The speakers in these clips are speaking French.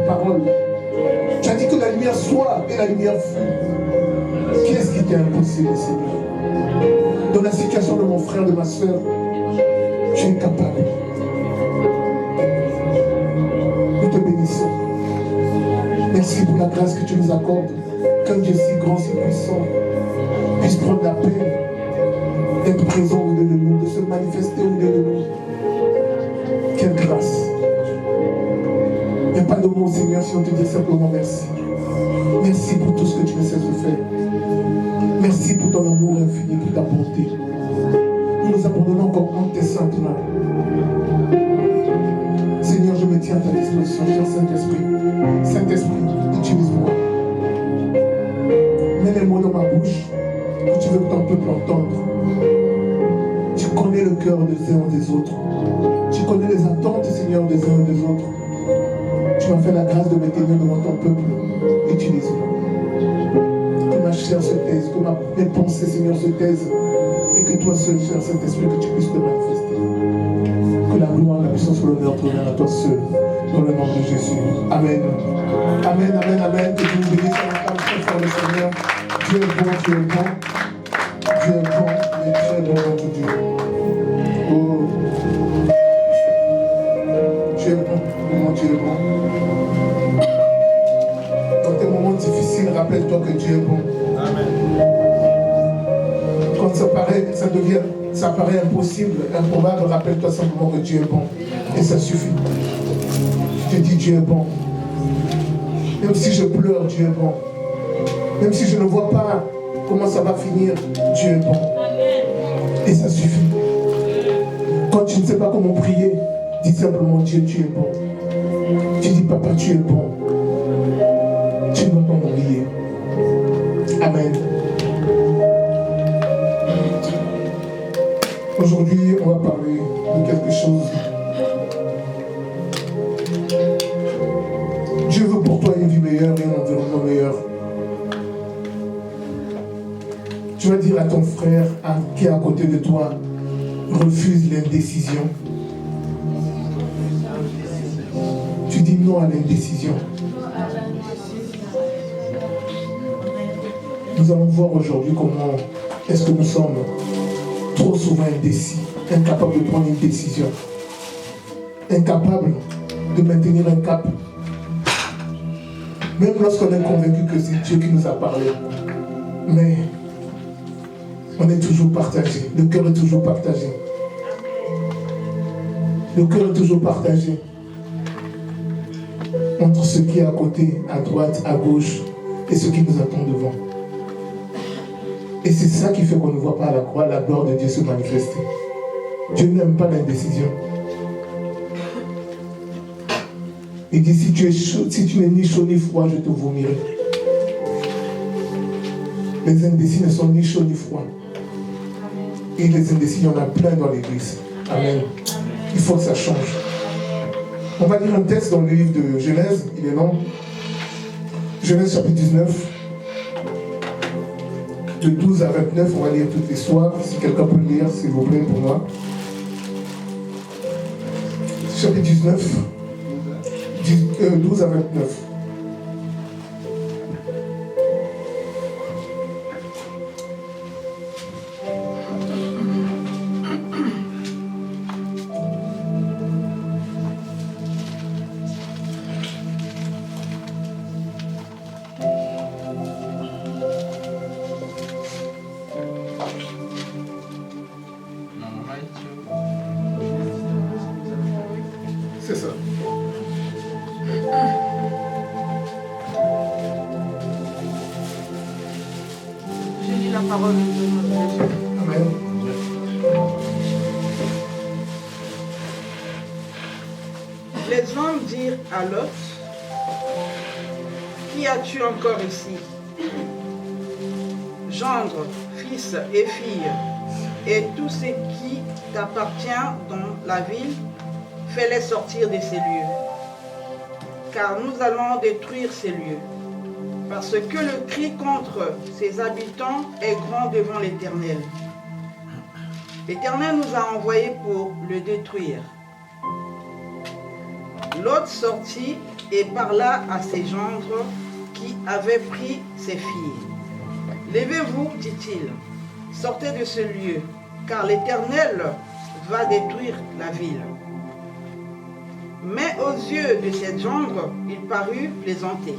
parole. Tu as dit que la lumière soit et la lumière fut. Qu'est-ce qui t'est impossible, Seigneur? Dans la situation de mon frère, de ma soeur, tu es capable. Nous te bénissons. Merci pour la grâce que tu nous accordes. Qu'un Dieu si grand, si puissant puisse prendre la peine d'être présent au milieu de nous, de se manifester au milieu de nous. Quelle grâce. Il n'y a pas de mots, Seigneur, si on te dit simplement merci. Merci pour tout ce que tu ne cesses de faire. Merci pour ton amour infini, pour ta bonté. Nous nous abandonnons encore en tes saintes mains. Seigneur, je me tiens à ta disposition, cher Saint-Esprit. Saint-Esprit, utilise-moi. Mets les mots dans ma bouche que tu veux que ton peuple entende. Tu connais le cœur des uns et des autres. Tu connais les attentes, Seigneur, des uns et des autres. Tu m'as fait la grâce de me tenir devant ton peuple. Utilise-moi. Que ma chair se taise, que mes pensées, Seigneur, se taisent. Et que toi seul, cher Saint-Esprit, que tu puisses te manifester. Que la gloire, la puissance et l'honneur te reviennent à toi seul. Dans le nom de Jésus. Amen. Amen, amen, amen. Que Dieu vous bénisse en entendant très fort le Seigneur. Dieu est bon, Dieu est bon. Dieu est bon, il est très bon notre Dieu. Oh. Dieu est bon, mon Dieu est bon. Dans tes moments difficiles, rappelle-toi que Dieu est bon. Amen. Quand ça paraît impossible, improbable, rappelle-toi simplement que Dieu est bon. Et ça suffit. Je te dis, Dieu est bon. Même si je pleure, Dieu est bon. Même si je ne vois pas comment ça va finir, Dieu est bon. Et ça suffit. Quand tu ne sais pas comment prier, dis simplement, Dieu, tu es bon. Tu dis, Papa, tu es bon. Tu dois pas m'oublier. Amen. Aujourd'hui, on va parler de quelque chose. Dieu veut pour toi une vie meilleure et un environnement meilleur. Tu vas dire à ton frère qui est à côté de toi, refuse l'indécision. Tu dis non à l'indécision. Nous allons voir aujourd'hui comment est-ce que nous sommes trop souvent indécis, incapables de prendre une décision, incapables de maintenir un cap. Même lorsqu'on est convaincu que c'est Dieu qui nous a parlé. Mais on est toujours partagé. Le cœur est toujours partagé. Le cœur est toujours partagé entre ce qui est à côté, à droite, à gauche, et ce qui nous attend devant. Et c'est ça qui fait qu'on ne voit pas à la croix la gloire de Dieu se manifester. Dieu n'aime pas l'indécision. Il dit, si tu n'es ni chaud ni froid, je te vomirai. Les indécis ne sont ni chauds ni froids. Et les indécis, il y en a plein dans l'église. Amen. Il faut que ça change. On va lire un texte dans le livre de Genèse, il est long. Genèse chapitre 19. De 12 à 29, on va lire toute l'histoire. Si quelqu'un peut le lire, s'il vous plaît, pour moi. Chapitre 19. 12 à 29. C'est ça. Je lis la parole de notre Jésus. Amen. Les hommes dirent à Lot, qui as-tu encore ici? Gendre, fils et filles, et tout ce qui t'appartient dans la ville, fais-les sortir de ces lieux. Car nous allons détruire ces lieux, parce que le cri contre ses habitants est grand devant l'Éternel. L'Éternel nous a envoyés pour le détruire. Lot sortit et parla à ses gendres qui avaient pris ses filles. Levez-vous, dit-il, sortez de ce lieu, car l'Éternel va détruire la ville. Mais aux yeux de ses gendres, il parut plaisanter.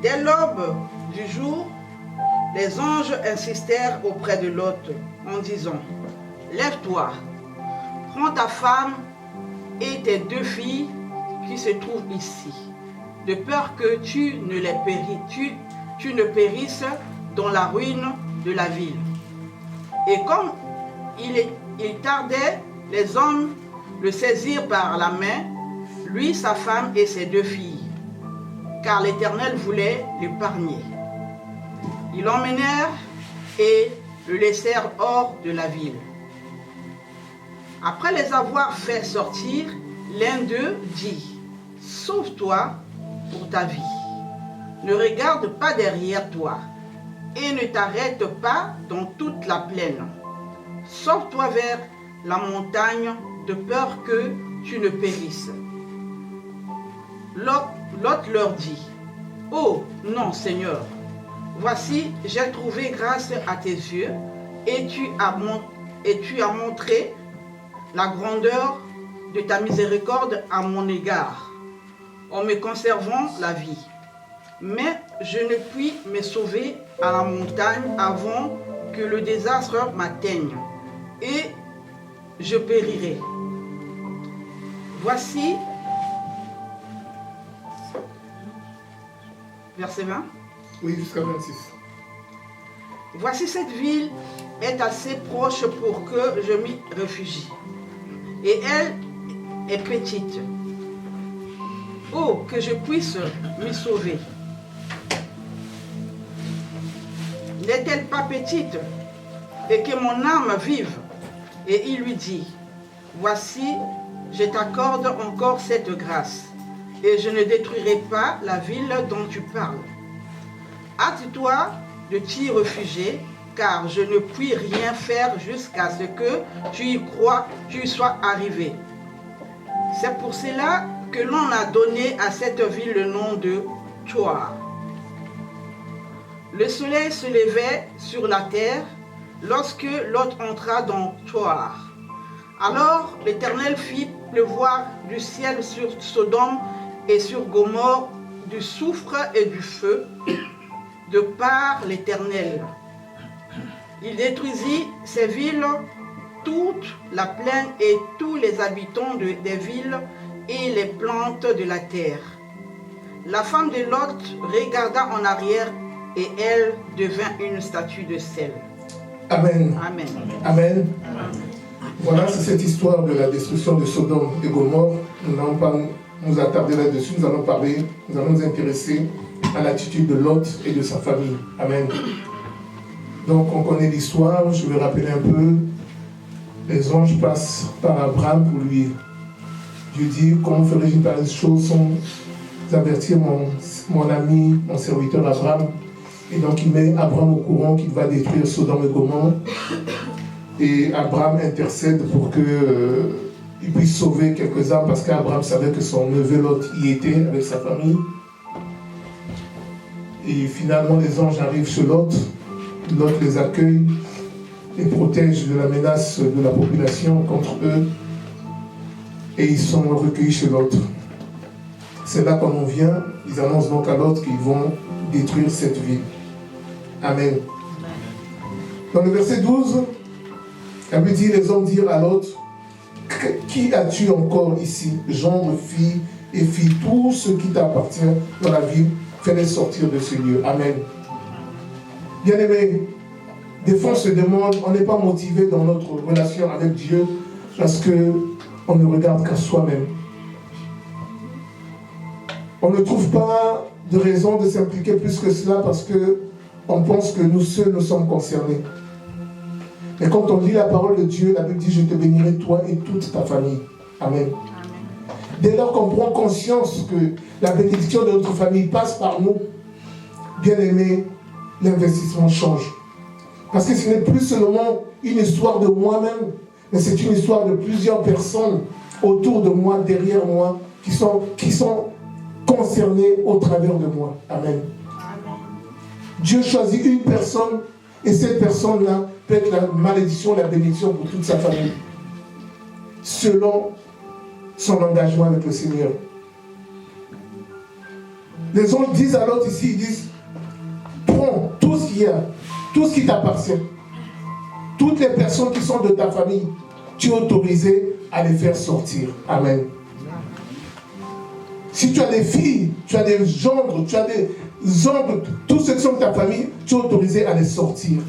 Dès l'aube du jour, les anges insistèrent auprès de Lot en disant, « Lève-toi, prends ta femme et tes 2 filles qui se trouvent ici, de peur que tu ne périsses dans la ruine de la ville. » Et comme il tardait, les hommes le saisirent par la main, lui, sa femme et ses 2 filles, car l'Éternel voulait l'épargner. Ils l'emmenèrent et le laissèrent hors de la ville. Après les avoir fait sortir, l'un d'eux dit, « Sauve-toi pour ta vie. Ne regarde pas derrière toi et ne t'arrête pas dans toute la plaine. Sauve-toi vers la montagne de peur que tu ne périsses. » Lot leur dit, « Oh non, Seigneur, voici, j'ai trouvé grâce à tes yeux et tu as montré la grandeur de ta miséricorde à mon égard, en me conservant la vie. Mais je ne puis me sauver à la montagne avant que le désastre m'atteigne, et je périrai. Voici, verset 20. Oui, jusqu'à 26. Voici, cette ville est assez proche pour que je m'y réfugie, et elle est petite. Oh, que je puisse m'y sauver. N'est-elle pas petite, et que mon âme vive? Et il lui dit, voici, je t'accorde encore cette grâce, et je ne détruirai pas la ville dont tu parles. Hâte-toi de t'y réfugier, car je ne puis rien faire jusqu'à ce que tu y sois arrivé. C'est pour cela que l'on a donné à cette ville le nom de Tsoar. Le soleil se levait sur la terre lorsque Lot entra dans Tsoar. Alors l'Éternel fit pleuvoir du ciel sur Sodome et sur Gomorrhe du soufre et du feu, de par l'Éternel. Il détruisit ces villes, toute la plaine et tous les habitants des villes et les plantes de la terre. La femme de Lot regarda en arrière et elle devint une statue de sel. Amen. Amen. Amen. Voilà, c'est cette histoire de la destruction de Sodome et Gomorrhe. Nous n'allons pas nous attarder là-dessus, nous allons nous intéresser à l'attitude de Lot et de sa famille. Amen. Donc on connaît l'histoire, je vais rappeler un peu. Les anges passent par Abraham pour lui. Dieu dit, comment ferais-je par les choses sans avertir mon ami, mon serviteur Abraham? Et donc il met Abraham au courant qu'il va détruire Sodome et Gomorrhe. Et Abraham intercède pour qu'il puisse sauver quelques âmes, parce qu'Abraham savait que son neveu Lot y était avec sa famille. Et finalement les anges arrivent chez Lot. Lot les accueille, les protège de la menace de la population contre eux. Et ils sont recueillis chez Lot. C'est là qu'on en vient. Ils annoncent donc à Lot qu'ils vont détruire cette ville. Amen. Dans le verset 12, la Bible dit, les hommes dirent à Lot, qui as-tu encore ici? Gendre, filles et filles, tout ce qui t'appartient dans la ville, fais-les sortir de ce lieu. Amen. Bien-aimés, des fois on se demande, on n'est pas motivé dans notre relation avec Dieu parce qu'on ne regarde qu'à soi-même. On ne trouve pas de raison de s'impliquer plus que cela parce qu'on pense que nous seuls nous sommes concernés. Mais quand on lit la parole de Dieu, la Bible dit, je te bénirai toi et toute ta famille. Amen. Dès lors qu'on prend conscience que la bénédiction de notre famille passe par nous, bien-aimés, l'investissement change. Parce que ce n'est plus seulement une histoire de moi-même, mais c'est une histoire de plusieurs personnes autour de moi, derrière moi, qui sont concernés au travers de moi. Amen. Dieu choisit une personne et cette personne-là peut être la malédiction, la bénédiction pour toute sa famille. Selon son engagement avec le Seigneur. Les anges disent à l'autre ici, ils disent, prends tout ce qu'il y a, tout ce qui t'appartient. Toutes les personnes qui sont de ta famille, tu es autorisé à les faire sortir. Amen. Si tu as des filles, tu as des gendres, tu as des oncles, tous ceux qui sont de ta famille, tu es autorisé à les sortir.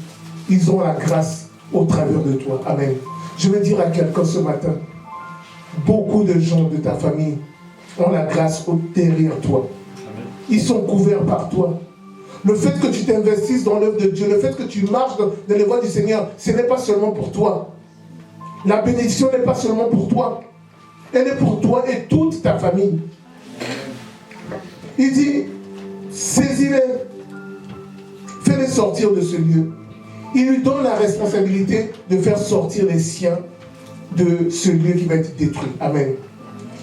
Ils ont la grâce au travers de toi. Amen. Je veux dire à quelqu'un ce matin, beaucoup de gens de ta famille ont la grâce derrière toi. Ils sont couverts par toi. Le fait que tu t'investisses dans l'œuvre de Dieu, le fait que tu marches dans les voies du Seigneur, ce n'est pas seulement pour toi. La bénédiction n'est pas seulement pour toi. Elle est pour toi et toute ta famille. Il dit, saisis-les, fais-les sortir de ce lieu. Il lui donne la responsabilité de faire sortir les siens de ce lieu qui va être détruit. Amen.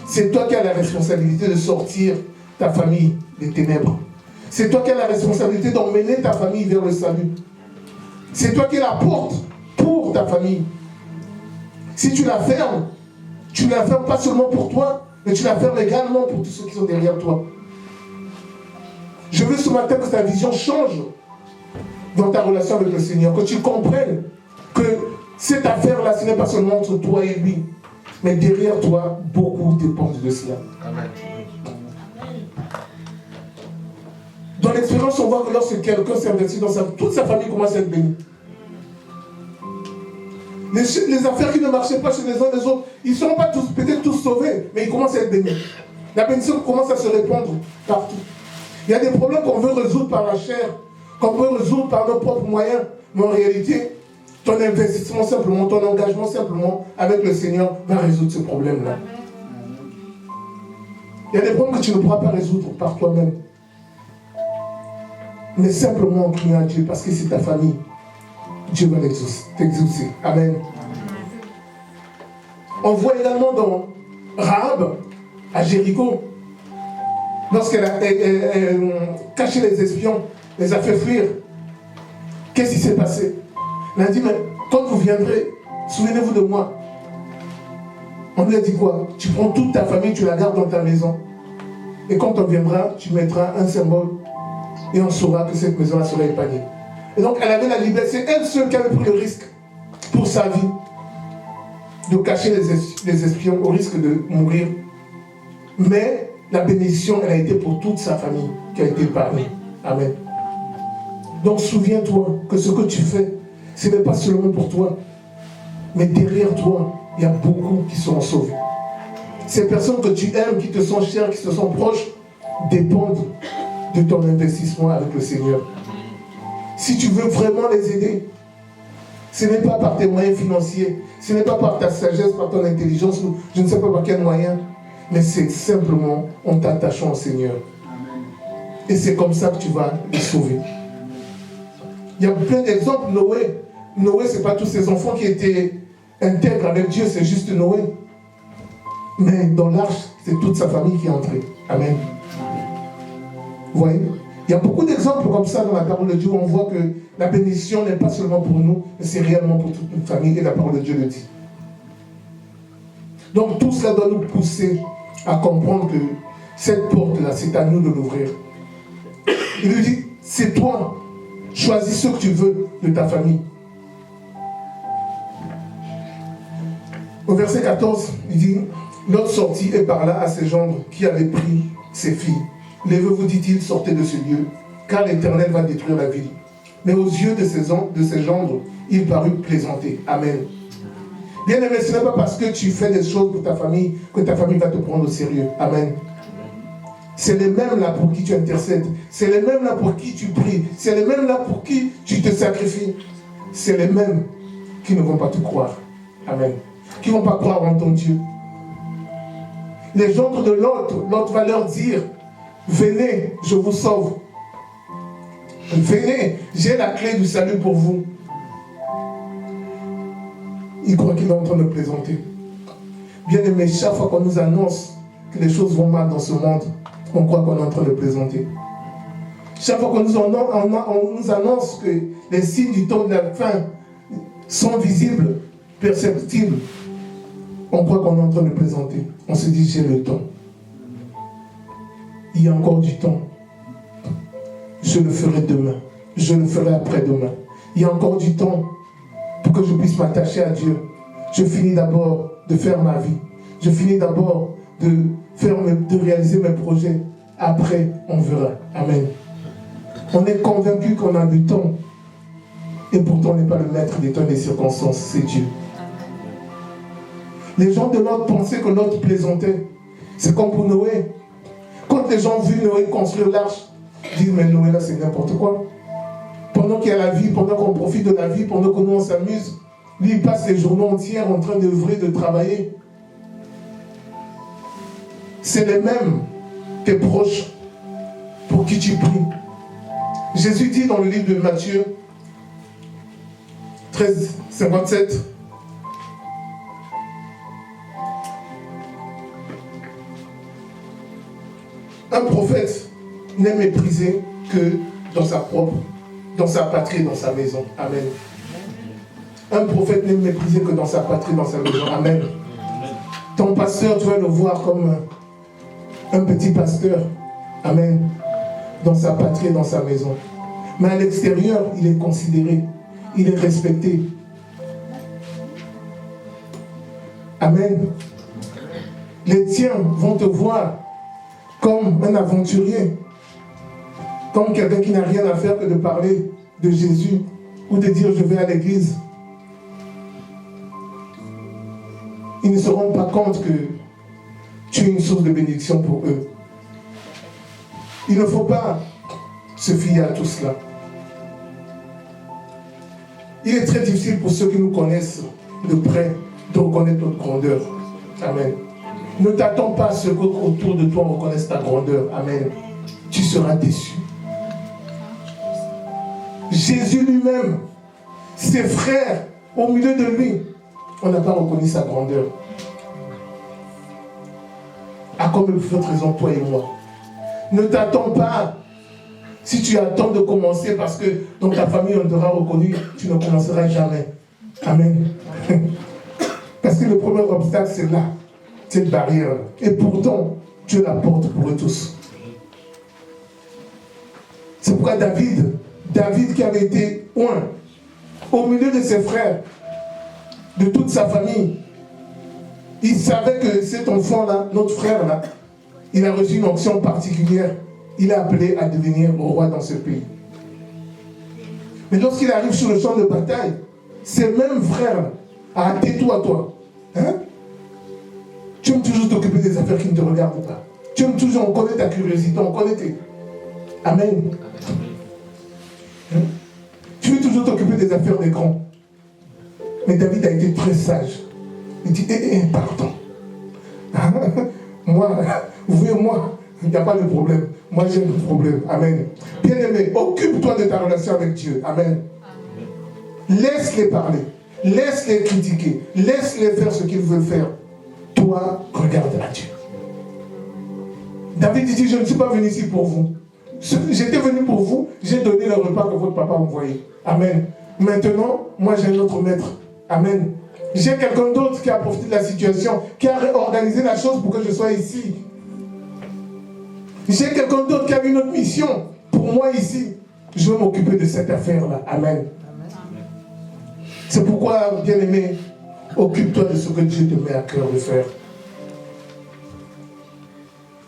C'est toi qui as la responsabilité de sortir ta famille des ténèbres. C'est toi qui as la responsabilité d'emmener ta famille vers le salut. C'est toi qui es la porte pour ta famille. Si tu la fermes pas seulement pour toi, mais tu la fermes également pour tous ceux qui sont derrière toi. Je veux ce matin que ta vision change dans ta relation avec le Seigneur, que tu comprennes que cette affaire-là, ce n'est pas seulement entre toi et lui, mais derrière toi, beaucoup dépendent de cela. Amen. Dans l'expérience, on voit que lorsque quelqu'un s'investit dans toute sa famille commence à être bénie. Les affaires qui ne marchaient pas chez les uns les autres, ils ne sont pas tous, peut-être tous sauvés, mais ils commencent à être bénis. La bénédiction commence à se répandre partout. Il y a des problèmes qu'on veut résoudre par la chair, qu'on veut résoudre par nos propres moyens, mais en réalité, ton investissement simplement, ton engagement simplement avec le Seigneur va résoudre ce problème-là. Il y a des problèmes que tu ne pourras pas résoudre par toi-même. Mais simplement en criant à Dieu, parce que c'est ta famille. Dieu va t'exaucer. Amen. On voit également dans Rahab, à Jéricho, lorsqu'elle a caché les espions, les a fait fuir. Qu'est-ce qui s'est passé? Elle a dit, mais quand vous viendrez, souvenez-vous de moi. On lui a dit quoi? Tu prends toute ta famille, tu la gardes dans ta maison. Et quand on viendra, tu mettras un symbole et on saura que cette maison-là sera épargnée. Et donc elle avait la liberté, c'est elle seule qui avait pris le risque pour sa vie de cacher les espions au risque de mourir. Mais la bénédiction, elle a été pour toute sa famille qui a été épargnée. Amen. Donc souviens-toi que ce que tu fais, ce n'est pas seulement pour toi, mais derrière toi, il y a beaucoup qui seront sauvés. Ces personnes que tu aimes, qui te sont chères, qui te sont proches, dépendent de ton investissement avec le Seigneur. Si tu veux vraiment les aider, ce n'est pas par tes moyens financiers, ce n'est pas par ta sagesse, par ton intelligence, ou je ne sais pas par quel moyen, mais c'est simplement en t'attachant au Seigneur. Et c'est comme ça que tu vas les sauver. Il y a plein d'exemples. Noé, ce n'est pas tous ses enfants qui étaient intègres avec Dieu, c'est juste Noé. Mais dans l'arche, c'est toute sa famille qui est entrée. Amen. Vous voyez? Il y a beaucoup d'exemples comme ça dans la parole de Dieu où on voit que la bénédiction n'est pas seulement pour nous, mais c'est réellement pour toute notre famille, et la parole de Dieu le dit. Donc tout cela doit nous pousser à comprendre que cette porte-là, c'est à nous de l'ouvrir. Il lui dit, c'est toi, choisis ce que tu veux de ta famille. Au verset 14, il dit, Lot sortit et parla à ses gendres qui avaient pris ses filles. Levez-vous, dit-il, sortez de ce lieu, car l'Éternel va détruire la ville. Mais aux yeux de ses gendres, il parut plaisanter. Amen. Bien aimé, ce n'est pas parce que tu fais des choses pour ta famille que ta famille va te prendre au sérieux. Amen. C'est les mêmes là pour qui tu intercèdes. C'est les mêmes là pour qui tu pries. C'est les mêmes là pour qui tu te sacrifies. C'est les mêmes qui ne vont pas te croire. Amen. Qui ne vont pas croire en ton Dieu. Les gendres de Lot va leur dire, venez, je vous sauve. Venez, j'ai la clé du salut pour vous. Il croit qu'il est en train de plaisanter. Bien aimé, chaque fois qu'on nous annonce que les choses vont mal dans ce monde, on croit qu'on est en train de plaisanter. Chaque fois qu'on nous annonce que les signes du temps de la fin sont visibles, perceptibles, on croit qu'on est en train de plaisanter. On se dit, j'ai le temps. Il y a encore du temps. Je le ferai demain. Je le ferai après-demain. Il y a encore du temps pour que je puisse m'attacher à Dieu. Je finis d'abord de faire ma vie. Je finis d'abord de réaliser mes projets. Après, on verra. Amen. On est convaincu qu'on a du temps. Et pourtant, on n'est pas le maître des temps et des circonstances. C'est Dieu. Les gens de Lot pensaient que Lot plaisantait. C'est comme pour Noé. Quand les gens ont vu Noé construire l'arche, ils disent, mais Noé là c'est n'importe quoi. Pendant qu'il y a la vie, pendant qu'on profite de la vie, pendant que nous on s'amuse, lui il passe les journées entières en train d'œuvrer, de travailler. C'est les mêmes, tes proches, pour qui tu pries. Jésus dit dans le livre de Matthieu 13, 57, un prophète n'est méprisé que dans sa patrie, dans sa maison. Amen. Un prophète n'est méprisé que dans sa patrie, dans sa maison. Amen. Ton pasteur, tu vas le voir comme un petit pasteur. Amen. Dans sa patrie, dans sa maison. Mais à l'extérieur, il est considéré. Il est respecté. Amen. Les tiens vont te voir comme un aventurier, comme quelqu'un qui n'a rien à faire que de parler de Jésus ou de dire je vais à l'église. Ils ne se rendent pas compte que tu es une source de bénédiction pour eux. Il ne faut pas se fier à tout cela. Il est très difficile pour ceux qui nous connaissent de près de reconnaître notre grandeur. Amen. Ne t'attends pas à ce qu'autour de toi reconnaisse ta grandeur. Amen. Tu seras déçu. Jésus lui-même, ses frères, au milieu de lui, on n'a pas reconnu sa grandeur. À comme de votre raison, toi et moi. Ne t'attends pas. Si tu attends de commencer parce que dans ta famille on t'aura reconnu, tu ne commenceras jamais. Amen. Parce que le premier obstacle c'est là. Cette barrière. Et pourtant, Dieu la porte pour eux tous. C'est pourquoi David qui avait été oint, au milieu de ses frères, de toute sa famille, il savait que cet enfant-là, notre frère-là, il a reçu une onction particulière. Il est appelé à devenir roi dans ce pays. Mais lorsqu'il arrive sur le champ de bataille, ces mêmes frères, tais-toi toi. Hein? Tu aimes toujours t'occuper des affaires qui ne te regardent pas. Tu aimes toujours, on connaît ta curiosité, on connaît tes... Amen. Hein? Tu veux toujours t'occuper des affaires des grands. Mais David a été très sage. Il dit, pardon. Moi, vous voyez, moi, il n'y a pas de problème. Moi, j'ai un problème. Amen. Bien-aimé, occupe-toi de ta relation avec Dieu. Amen. Laisse-les parler. Laisse-les critiquer. Laisse-les faire ce qu'ils veulent faire. Toi, regarde à Dieu. David dit, je ne suis pas venu ici pour vous. J'étais venu pour vous, j'ai donné le repas que votre papa a envoyé. Amen. Maintenant, moi j'ai un autre maître. Amen. J'ai quelqu'un d'autre qui a profité de la situation, qui a réorganisé la chose pour que je sois ici. J'ai quelqu'un d'autre qui a une autre mission pour moi ici. Je vais m'occuper de cette affaire-là. Amen. C'est pourquoi, bien-aimé, occupe-toi de ce que Dieu te met à cœur de faire.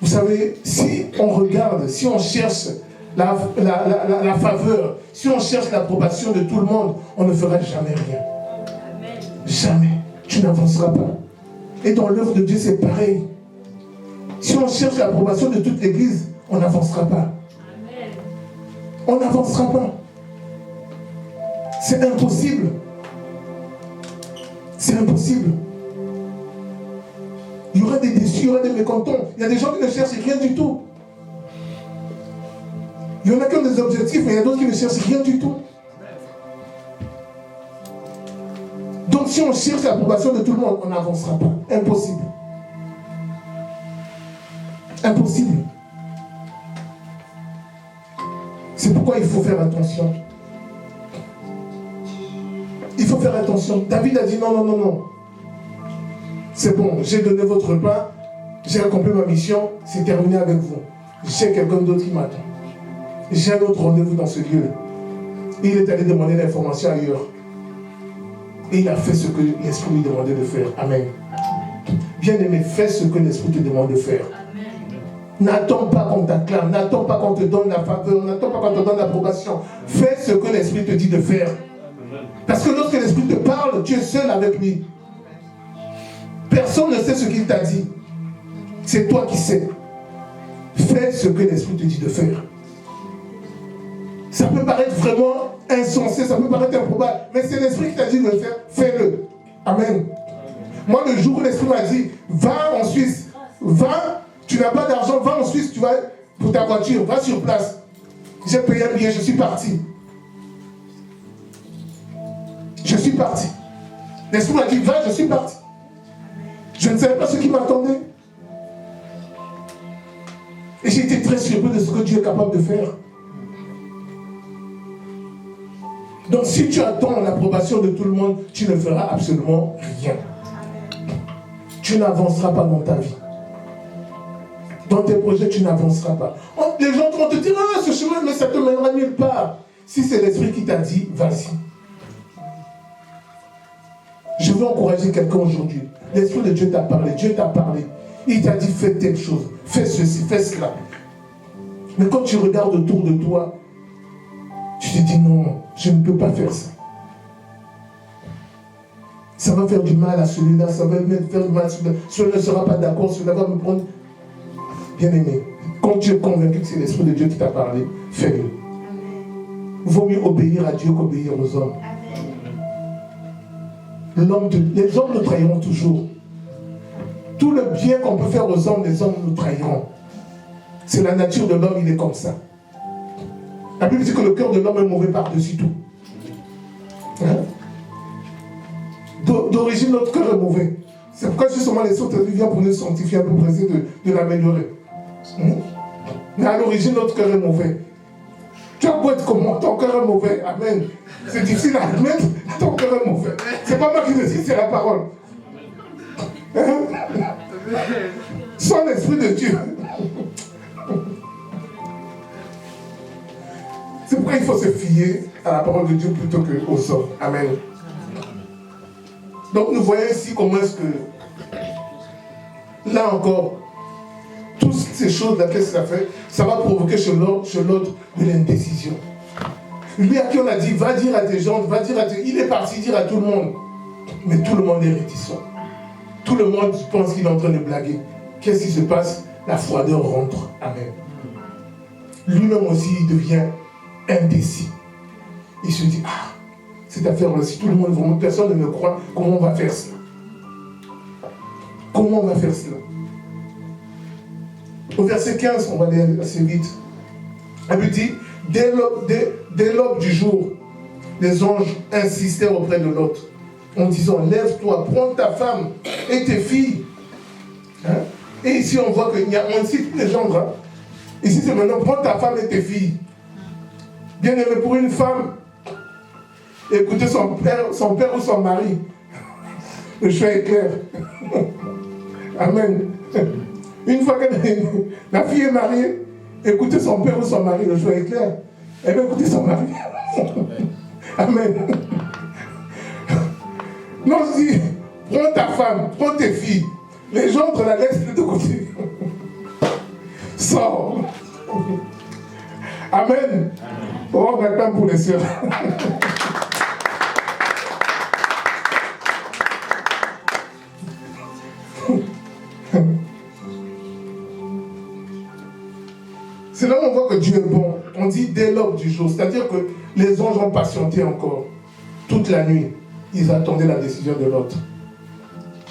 Vous savez, si on regarde, si on cherche la faveur, si on cherche l'approbation de tout le monde, on ne fera jamais rien. Amen. Jamais. Tu n'avanceras pas. Et dans l'œuvre de Dieu, c'est pareil. Si on cherche l'approbation de toute l'Église, on n'avancera pas. Amen. On n'avancera pas. C'est impossible. C'est impossible. Il y aura des déçus, il y aura des mécontents. Il y a des gens qui ne cherchent rien du tout. Il y en a qui ont des objectifs, mais il y a d'autres qui ne cherchent rien du tout. Donc si on cherche l'approbation de tout le monde, on n'avancera pas. Impossible. Impossible. pourquoi il faut faire attention. Il faut faire attention. David a dit non, non, non, non. C'est bon, j'ai donné votre repas, j'ai accompli ma mission, c'est terminé avec vous. J'ai quelqu'un d'autre qui m'attend. J'ai un autre rendez-vous dans ce lieu. Il est allé demander l'information ailleurs. Et il a fait ce que l'Esprit lui demandait de faire. Amen. Bien-aimé, fais ce que l'Esprit te demande de faire. N'attends pas qu'on t'acclame, n'attends pas qu'on te donne la faveur, n'attends pas qu'on te donne l'approbation. Fais ce que l'Esprit te dit de faire. Parce que lorsque l'Esprit te parle, tu es seul avec lui. Personne ne sait ce qu'il t'a dit. C'est toi qui sais. Fais ce que l'Esprit te dit de faire. Ça peut paraître vraiment insensé, ça peut paraître improbable, mais c'est l'Esprit qui t'a dit de le faire, fais-le. Amen. Moi, le jour où l'Esprit m'a dit, va en Suisse, va, tu n'as pas d'argent, va en Suisse, tu vas pour ta voiture, va sur place. J'ai payé un billet, je suis parti. Je suis parti. L'Esprit m'a dit, va, je suis parti. Je ne savais pas ce qui m'attendait. Et j'ai été très surpris de ce que Dieu est capable de faire. Donc si tu attends l'approbation de tout le monde, tu ne feras absolument rien. Tu n'avanceras pas dans ta vie. Dans tes projets, tu n'avanceras pas. Les gens vont te dire, ah, ce chemin, mais ça te mènera nulle part. Si c'est l'Esprit qui t'a dit, vas-y. Je veux encourager quelqu'un aujourd'hui. L'Esprit de Dieu t'a parlé, Dieu t'a parlé. Il t'a dit, fais telle chose, fais ceci, fais cela. Mais quand tu regardes autour de toi, tu te dis, non, je ne peux pas faire ça. Ça va faire du mal à celui-là, ça va me faire du mal à celui-là. Celui-là ne sera pas d'accord, celui-là va me prendre. Bien-aimé, quand tu es convaincu que c'est l'Esprit de Dieu qui t'a parlé, fais-le. Vaut mieux obéir à Dieu qu'obéir aux hommes. Les hommes nous trahiront toujours. Tout le bien qu'on peut faire aux hommes, les hommes nous trahiront. C'est la nature de l'homme, il est comme ça. La Bible dit que le cœur de l'homme est mauvais par-dessus tout. Hein? D'origine, notre cœur est mauvais. C'est pourquoi justement les autres viennent pour nous sanctifier, un peu pour essayer de l'améliorer. Mais à l'origine, notre cœur est mauvais. Tu as beau être comment, ton cœur est mauvais. Amen. C'est difficile à admettre, ton cœur est mauvais. C'est pas moi qui le dis, c'est la parole. Hein? Sans l'Esprit de Dieu. C'est pourquoi il faut se fier à la parole de Dieu plutôt qu'aux hommes. Amen. Donc nous voyons ici comment est-ce que, là encore, toutes ces choses-là, qu'est-ce que ça fait? Ça va provoquer chez l'autre de l'indécision. Lui à qui on a dit, va dire à tes gens, va dire à tes... Il est parti dire à tout le monde. Mais tout le monde est réticent. Tout le monde pense qu'il est en train de blaguer. Qu'est-ce qui se passe? La froideur rentre. Amen. Lui-même aussi, il devient indécis. Il se dit, ah, cette affaire-là, si tout le monde, vraiment, personne ne me croit, comment on va faire cela? Comment on va faire cela? Au verset 15, on va aller assez vite. Elle dit, dès l'aube du jour, les anges insistèrent auprès de l'autre, en disant, lève-toi, prends ta femme et tes filles. Hein? Et ici, on voit qu'il y a, on cite les gens, hein? Ici, c'est maintenant, prends ta femme et tes filles. Bien aimé, pour une femme, écouter son père ou son mari, le choix est clair. Amen. Une fois que la fille est mariée, écouter son père ou son mari, le choix est clair. Elle va écouter son mari. Amen. Non, je dis, prends ta femme, prends tes filles. Les gens te la laissent de côté. Sors. Amen. Oh, on attend pour les sœurs. C'est là où on voit que Dieu est bon. On dit dès l'aube du jour. C'est-à-dire que les anges ont patienté encore. Toute la nuit, ils attendaient la décision de l'autre.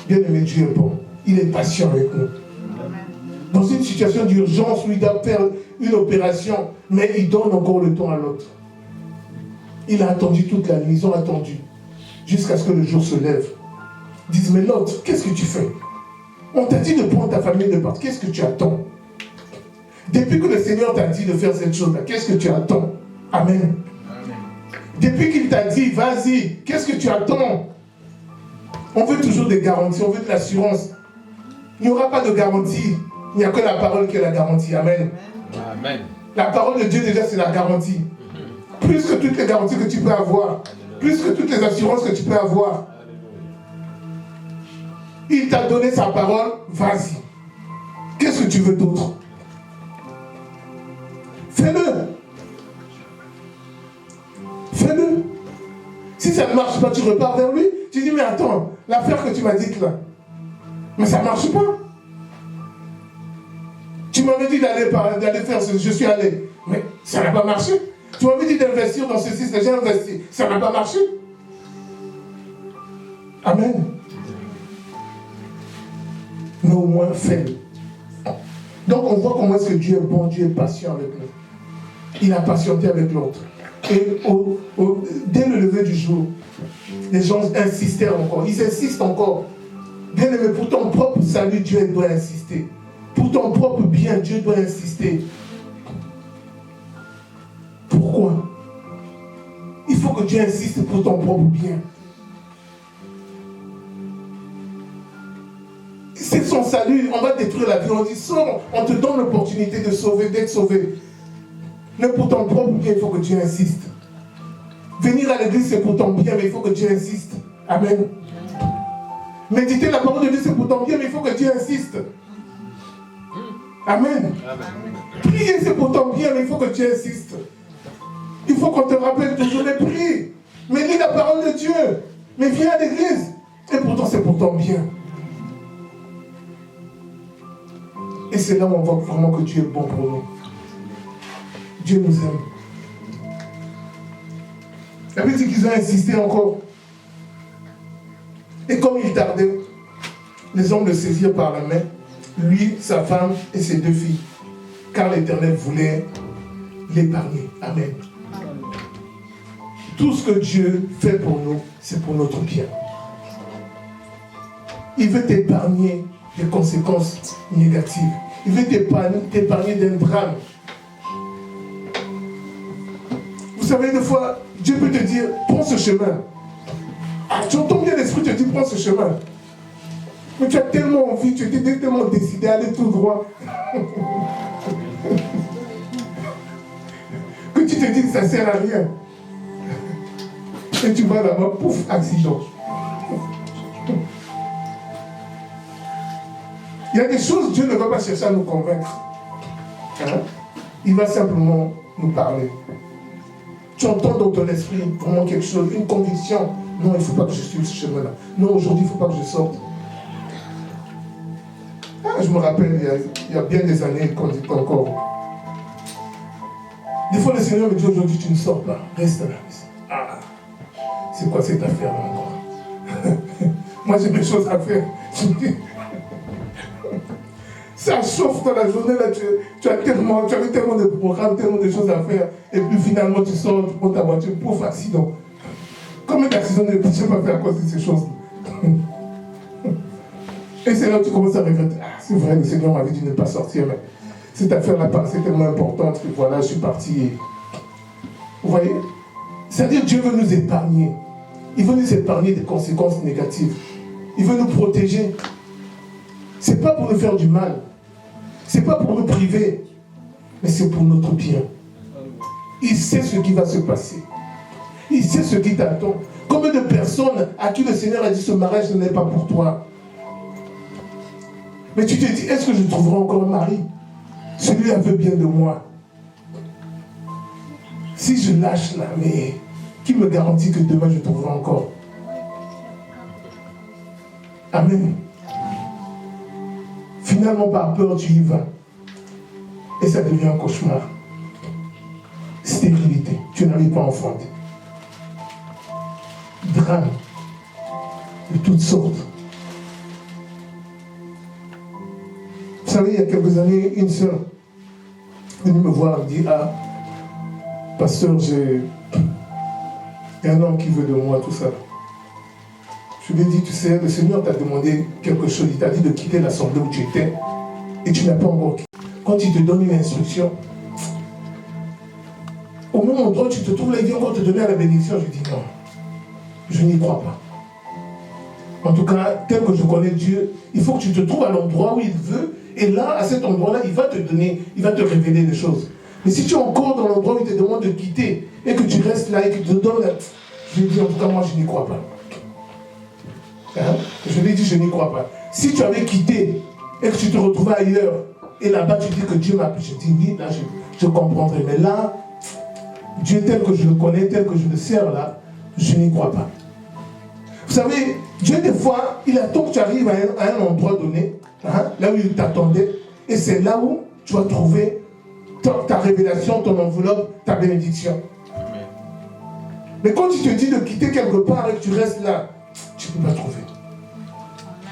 Bien aimé, Dieu est bon. Il est patient avec nous. Dans une situation d'urgence où il doit faire une opération, mais il donne encore le temps à l'autre. Il a attendu toute la nuit, ils ont attendu, jusqu'à ce que le jour se lève. Ils disent, mais l'autre, qu'est-ce que tu fais? On t'a dit de prendre ta famille de part, qu'est-ce que tu attends? Depuis que le Seigneur t'a dit de faire cette chose-là, qu'est-ce que tu attends? Amen. Depuis qu'il t'a dit, vas-y, qu'est-ce que tu attends? On veut toujours des garanties, on veut de l'assurance. Il n'y aura pas de garantie. Il n'y a que la parole qui est la garantie. Amen. Amen. La parole de Dieu, déjà, c'est la garantie. Plus que toutes les garanties que tu peux avoir, plus que toutes les assurances que tu peux avoir. Il t'a donné sa parole, vas-y. Qu'est-ce que tu veux d'autre? Fais-le. Fais-le. Si ça ne marche pas, tu repars vers lui. Tu dis, mais attends, l'affaire que tu m'as dite là, mais ça ne marche pas. Tu m'avais dit d'aller faire ce, je suis allé, mais ça n'a pas marché. Tu m'avais dit d'investir dans ceci, j'ai investi, ça n'a pas marché. Amen. Mais au moins, fais-le. Donc on voit comment est-ce que Dieu est bon, Dieu est patient avec nous. Il a patienté avec l'autre. Et dès le lever du jour, les gens insistèrent encore. Ils insistent encore. Bien aimé, pour ton propre salut, Dieu doit insister. Pour ton propre bien, Dieu doit insister. Pourquoi? Il faut que Dieu insiste pour ton propre bien. C'est son salut, on va détruire la vie. On dit, sors, on te donne l'opportunité de sauver, d'être sauvé. Mais pour ton propre bien, il faut que Dieu insiste. Venir à l'église, c'est pour ton bien, mais il faut que Dieu insiste. Amen. Méditer la parole de Dieu, c'est pour ton bien, mais il faut que Dieu insiste. Amen. Prier, c'est pour ton bien, mais il faut que Dieu insiste. Il faut qu'on te rappelle toujours, mais prie. Mais lis la parole de Dieu. Mais viens à l'église. Et pourtant, c'est pour ton bien. Et c'est là où on voit vraiment que Dieu est bon pour nous. Dieu nous aime. La Bible dit qu'ils ont insisté encore. Et comme il tardait, les hommes le saisirent par la main, lui, sa femme et ses 2 filles, car l'Éternel voulait l'épargner. Amen. Tout ce que Dieu fait pour nous, c'est pour notre bien. Il veut t'épargner des conséquences négatives. Il veut t'épargner d'un drame. Vous savez, des fois, Dieu peut te dire, prends ce chemin. Ah, tu entends bien l'esprit te dire, prends ce chemin. Mais tu as tellement envie, tu étais tellement décidé à aller tout droit. Que tu te dis que ça ne sert à rien. Et tu vas là-bas, pouf, accident. Il y a des choses, Dieu ne va pas chercher à nous convaincre. Hein? Il va simplement nous parler. Tu entends dans ton esprit vraiment quelque chose, une conviction. Non, il ne faut pas que je suive ce chemin-là. Non, aujourd'hui, il ne faut pas que je sorte. Ah, je me rappelle, il y a bien des années, quand j'étais encore. Des fois, le Seigneur me dit, aujourd'hui, tu ne sors pas. Reste là. Ah, c'est quoi cette affaire-là encore? Moi, j'ai des choses à faire. Ça chauffe dans la journée, là, tu avais tellement de programmes, tellement de choses à faire, et puis finalement tu sors, tu prends ta voiture, pauvre accident. Combien d'accidents ne peux pas faire à cause de ces choses? Et c'est là que tu commences à regretter. Ah, c'est vrai, le Seigneur m'avait dit de ne pas sortir, mais cette affaire-là, c'est tellement importante que voilà, je suis parti. Et... Vous voyez? C'est-à-dire Dieu veut nous épargner. Il veut nous épargner des conséquences négatives. Il veut nous protéger. C'est pas pour nous faire du mal. C'est pas pour nous priver. Mais c'est pour notre bien. Il sait ce qui va se passer. Il sait ce qui t'attend. Combien de personnes à qui le Seigneur a dit ce mariage n'est pas pour toi? Mais tu te dis, est-ce que je trouverai encore un mari? Celui-là veut bien de moi. Si je lâche là, mais qui me garantit que demain je trouverai encore? Amen. Finalement, par peur, tu y vas. Et ça devient un cauchemar. Stérilité. Tu n'arrives pas à enfanter. Drame. De toutes sortes. Vous savez, il y a quelques années, une sœur est venue me voir et dit, ah, pasteur, j'ai un homme qui veut de moi, tout ça. Je lui ai dit, tu sais, le Seigneur t'a demandé quelque chose. Il t'a dit de quitter l'assemblée où tu étais et tu n'as pas encore quitté. Quand il te donne une instruction, au même endroit où tu te trouves là, il dit on va te donner la bénédiction. Je dis non, je n'y crois pas. En tout cas, tel que je connais Dieu, il faut que tu te trouves à l'endroit où il veut, et là, à cet endroit-là, il va te donner, il va te révéler des choses. Mais si tu es encore dans l'endroit où il te demande de quitter, et que tu restes là, et qu'il te donne, je lui dis en tout cas, moi, je n'y crois pas. Hein? Je lui dis, je n'y crois pas. Si tu avais quitté, et que tu te retrouvais ailleurs, et là-bas, tu dis que Dieu m'a appelé, je dis oui, là, je comprendrai. Mais là, Dieu tel que je le connais, tel que je le sers là, je n'y crois pas. Vous savez, Dieu des fois, il attend que tu arrives à un endroit donné, hein, là où il t'attendait, et c'est là où tu vas trouver ta révélation, ton enveloppe, ta bénédiction. Amen. Mais quand tu te dis de quitter quelque part et que tu restes là, tu ne peux pas trouver.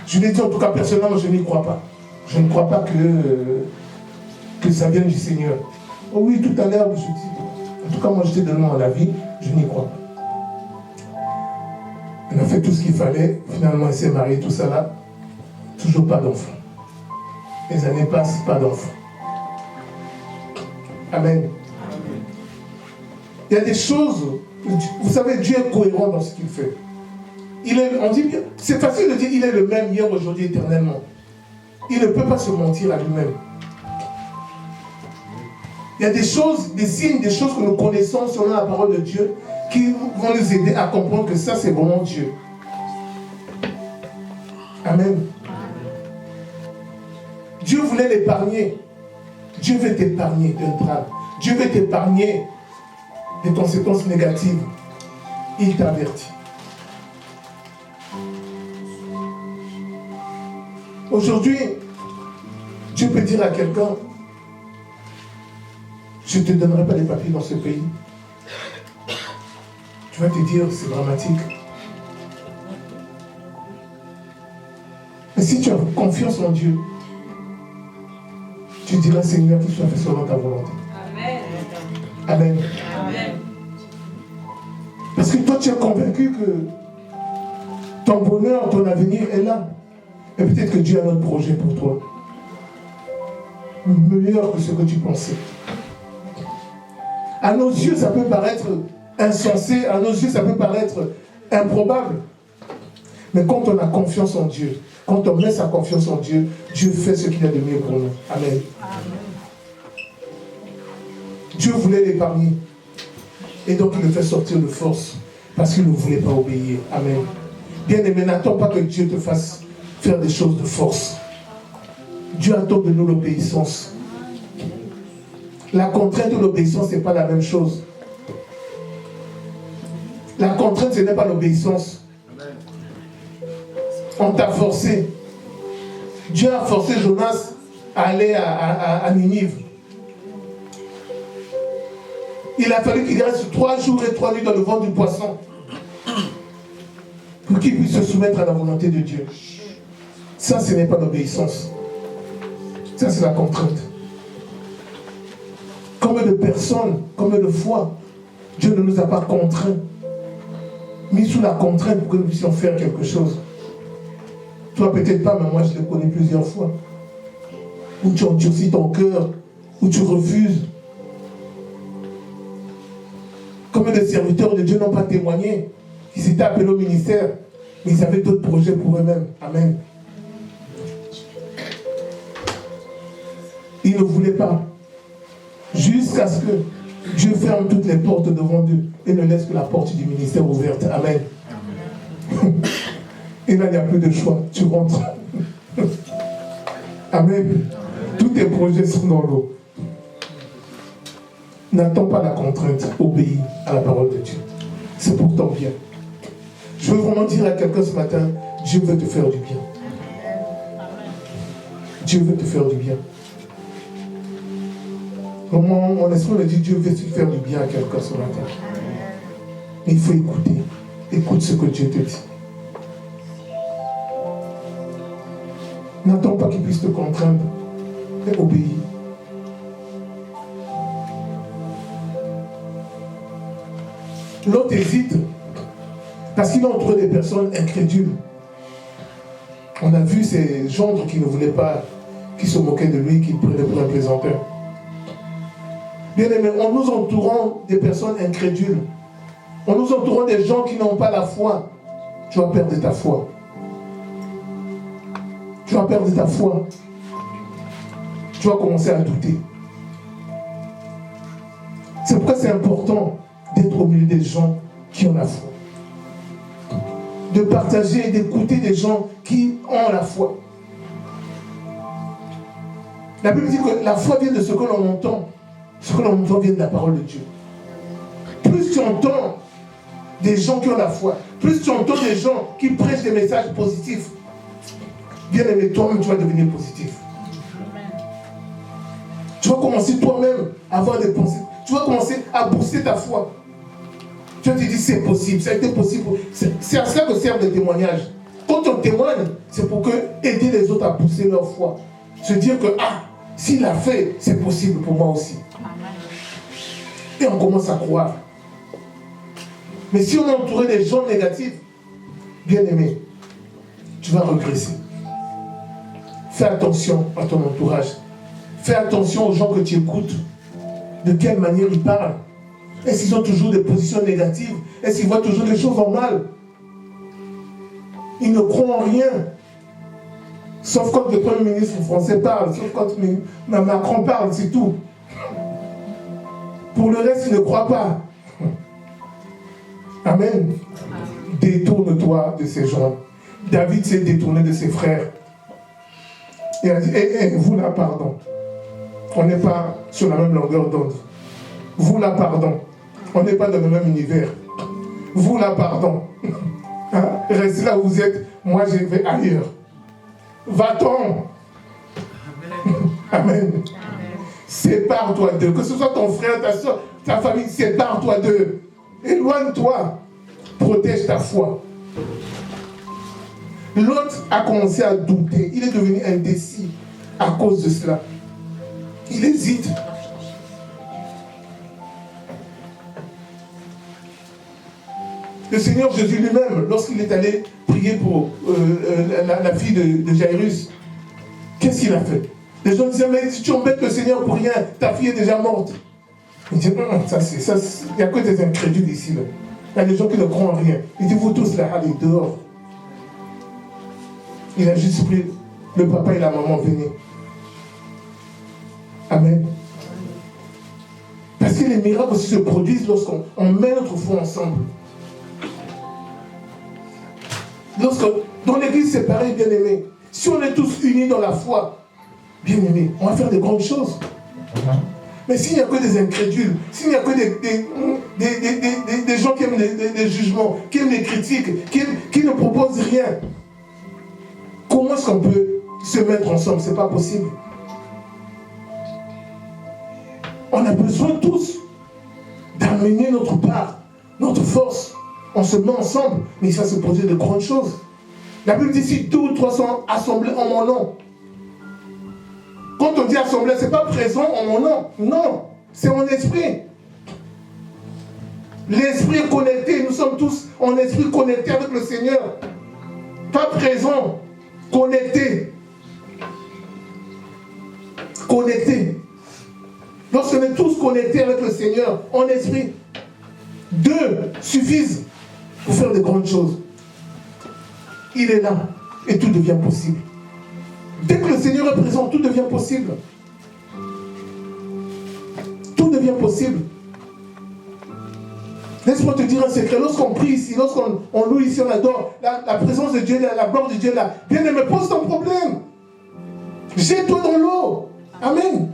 Je l'ai dit en tout cas personnellement, je n'y crois pas. Je ne crois pas que ça vienne du Seigneur. Oh oui, tout à l'heure, je dis, en tout cas moi j'étais donné à la vie, je n'y crois pas. Elle a fait tout ce qu'il fallait, finalement elle s'est mariée, tout ça là, toujours pas d'enfant. Les années passent, pas d'enfant. Amen. Amen. Il y a des choses, vous savez, Dieu est cohérent dans ce qu'il fait. On dit, c'est facile de dire il est le même hier, aujourd'hui, éternellement. Il ne peut pas se mentir à lui-même. Il y a des choses, des signes, des choses que nous connaissons selon la parole de Dieu qui vont nous aider à comprendre que ça, c'est vraiment Dieu. Amen. Dieu voulait l'épargner. Dieu veut t'épargner d'un drame. Dieu veut t'épargner des conséquences négatives. Il t'avertit. Aujourd'hui, Dieu peut dire à quelqu'un, je ne te donnerai pas les papiers dans ce pays. Tu vas te dire, c'est dramatique. Mais si tu as confiance en Dieu, tu diras, Seigneur, qu'il soit fait selon ta volonté. Amen. Amen. Amen. Parce que toi, tu es convaincu que ton bonheur, ton avenir est là. Et peut-être que Dieu a un autre projet pour toi. Meilleur que ce que tu pensais. À nos yeux, ça peut paraître insensé. À nos yeux, ça peut paraître improbable. Mais quand on a confiance en Dieu, quand on met sa confiance en Dieu, Dieu fait ce qu'il a de mieux pour nous. Amen. Amen. Dieu voulait l'épargner. Et donc, il le fait sortir de force. Parce qu'il ne voulait pas obéir. Amen. Bien aimé, n'attends pas que Dieu te fasse faire des choses de force. Dieu attend de nous l'obéissance. La contrainte ou l'obéissance, ce n'est pas la même chose. La contrainte, ce n'est pas l'obéissance. On t'a forcé. Dieu a forcé Jonas à aller à Ninive. Il a fallu qu'il reste 3 jours et 3 nuits dans le ventre du poisson pour qu'il puisse se soumettre à la volonté de Dieu. Ça, ce n'est pas l'obéissance. Ça, c'est la contrainte. Combien de personnes, combien de fois, Dieu ne nous a pas contraints, mis sous la contrainte pour que nous puissions faire quelque chose. Toi, peut-être pas, mais moi, je l'ai connu plusieurs fois. Où tu endurcis ton cœur, où tu refuses. Combien de serviteurs de Dieu n'ont pas témoigné, qui s'étaient appelés au ministère, mais ils avaient d'autres projets pour eux-mêmes. Amen. Ils ne voulaient pas. Jusqu'à ce que Dieu ferme toutes les portes devant eux et ne laisse que la porte du ministère ouverte. Amen. Amen. Et là, il n'y a plus de choix. Tu rentres. Amen. Tous tes projets sont dans l'eau. N'attends pas la contrainte. Obéis à la parole de Dieu. C'est pour ton bien. Je veux vraiment dire à quelqu'un ce matin, Dieu veut te faire du bien. Dieu veut te faire du bien. Comment mon esprit me dit, Dieu veut te faire du bien à quelqu'un ce matin. Mais il faut écouter. Écoute ce que Dieu te dit. N'attends pas qu'il puisse te contraindre, mais obéis. L'autre hésite parce qu'il est entre des personnes incrédules. On a vu ces gendres qui ne voulaient pas, qui se moquaient de lui, qui le prenaient pour un plaisanteur. Bien-aimés, en nous entourant des personnes incrédules, en nous entourant des gens qui n'ont pas la foi, tu vas perdre ta foi. Tu vas perdre ta foi. Tu vas commencer à douter. C'est pourquoi c'est important d'être au milieu des gens qui ont la foi. De partager et d'écouter des gens qui ont la foi. La Bible dit que la foi vient de ce que l'on entend. Ce que l'on entend vient de la parole de Dieu. Plus tu entends des gens qui ont la foi, plus tu entends des gens qui prêchent des messages positifs, bien aimé, toi-même tu vas devenir positif. Tu vas commencer toi-même à avoir des pensées. Tu vas commencer à booster ta foi. Tu vas te dire c'est possible, ça a été possible. C'est à cela que servent les témoignages. Quand on témoigne, c'est pour aider les autres à booster leur foi. Se dire que, s'il l'a fait, c'est possible pour moi aussi. Et on commence à croire. Mais si on est entouré des gens négatifs, bien aimé, tu vas regresser. Fais attention à ton entourage. Fais attention aux gens que tu écoutes. De quelle manière ils parlent. Est-ce qu'ils ont toujours des positions négatives? Est-ce qu'ils voient toujours les choses en mal? Ils ne croient en rien. Sauf quand le Premier ministre français parle, sauf quand Macron parle, c'est tout. Pour le reste, ils ne croient pas. Amen. Détourne-toi de ces gens. David s'est détourné de ses frères. Il a dit, vous là, pardon. On n'est pas sur la même longueur d'onde. Vous là, pardon. On n'est pas dans le même univers. Vous là, pardon. Restez là où vous êtes. Moi, je vais ailleurs. Va-t'en. Amen. Sépare-toi d'eux. Que ce soit ton frère, ta soeur, ta famille, sépare-toi d'eux. Éloigne-toi. Protège ta foi. L'autre a commencé à douter. Il est devenu indécis à cause de cela. Il hésite. Le Seigneur Jésus lui-même, lorsqu'il est allé prier pour la fille de Jairus, qu'est-ce qu'il a fait? Les gens disaient, mais si tu embêtes le Seigneur pour rien, ta fille est déjà morte. Il dit, il n'y a que des incrédules ici. Là. Il y a des gens qui ne croient en rien. Il dit, vous tous là, allez dehors. Il a juste pris le papa et la maman, venez. Amen. Parce que les miracles aussi se produisent lorsqu'on met notre foi ensemble. Dans l'église, c'est pareil, bien aimé. Si on est tous unis dans la foi, bien aimé, on va faire de grandes choses. Mais s'il n'y a que des incrédules, s'il n'y a que des gens qui aiment les jugements, qui aiment les critiques, qui ne proposent rien, comment est-ce qu'on peut se mettre ensemble? Ce n'est pas possible. On a besoin tous d'amener notre part, notre force. On se met ensemble, mais ça se produit de grandes choses. La Bible dit si 2 ou 3 sont assemblés en mon nom. Quand on dit assemblée, ce n'est pas présent en mon nom. Non, c'est mon esprit. L'esprit est connecté. Nous sommes tous en esprit connecté avec le Seigneur. Pas présent, connecté. Connecté. Lorsqu'on est tous connectés avec le Seigneur en esprit, 2 suffisent pour faire de grandes choses. Il est là et tout devient possible. Dès que le Seigneur est présent, tout devient possible. Tout devient possible. Laisse-moi te dire un secret. Lorsqu'on prie ici, lorsqu'on loue ici, on adore, la présence de Dieu, la gloire de Dieu là. Bien aimé, pose ton problème. Jette-toi dans l'eau. Amen.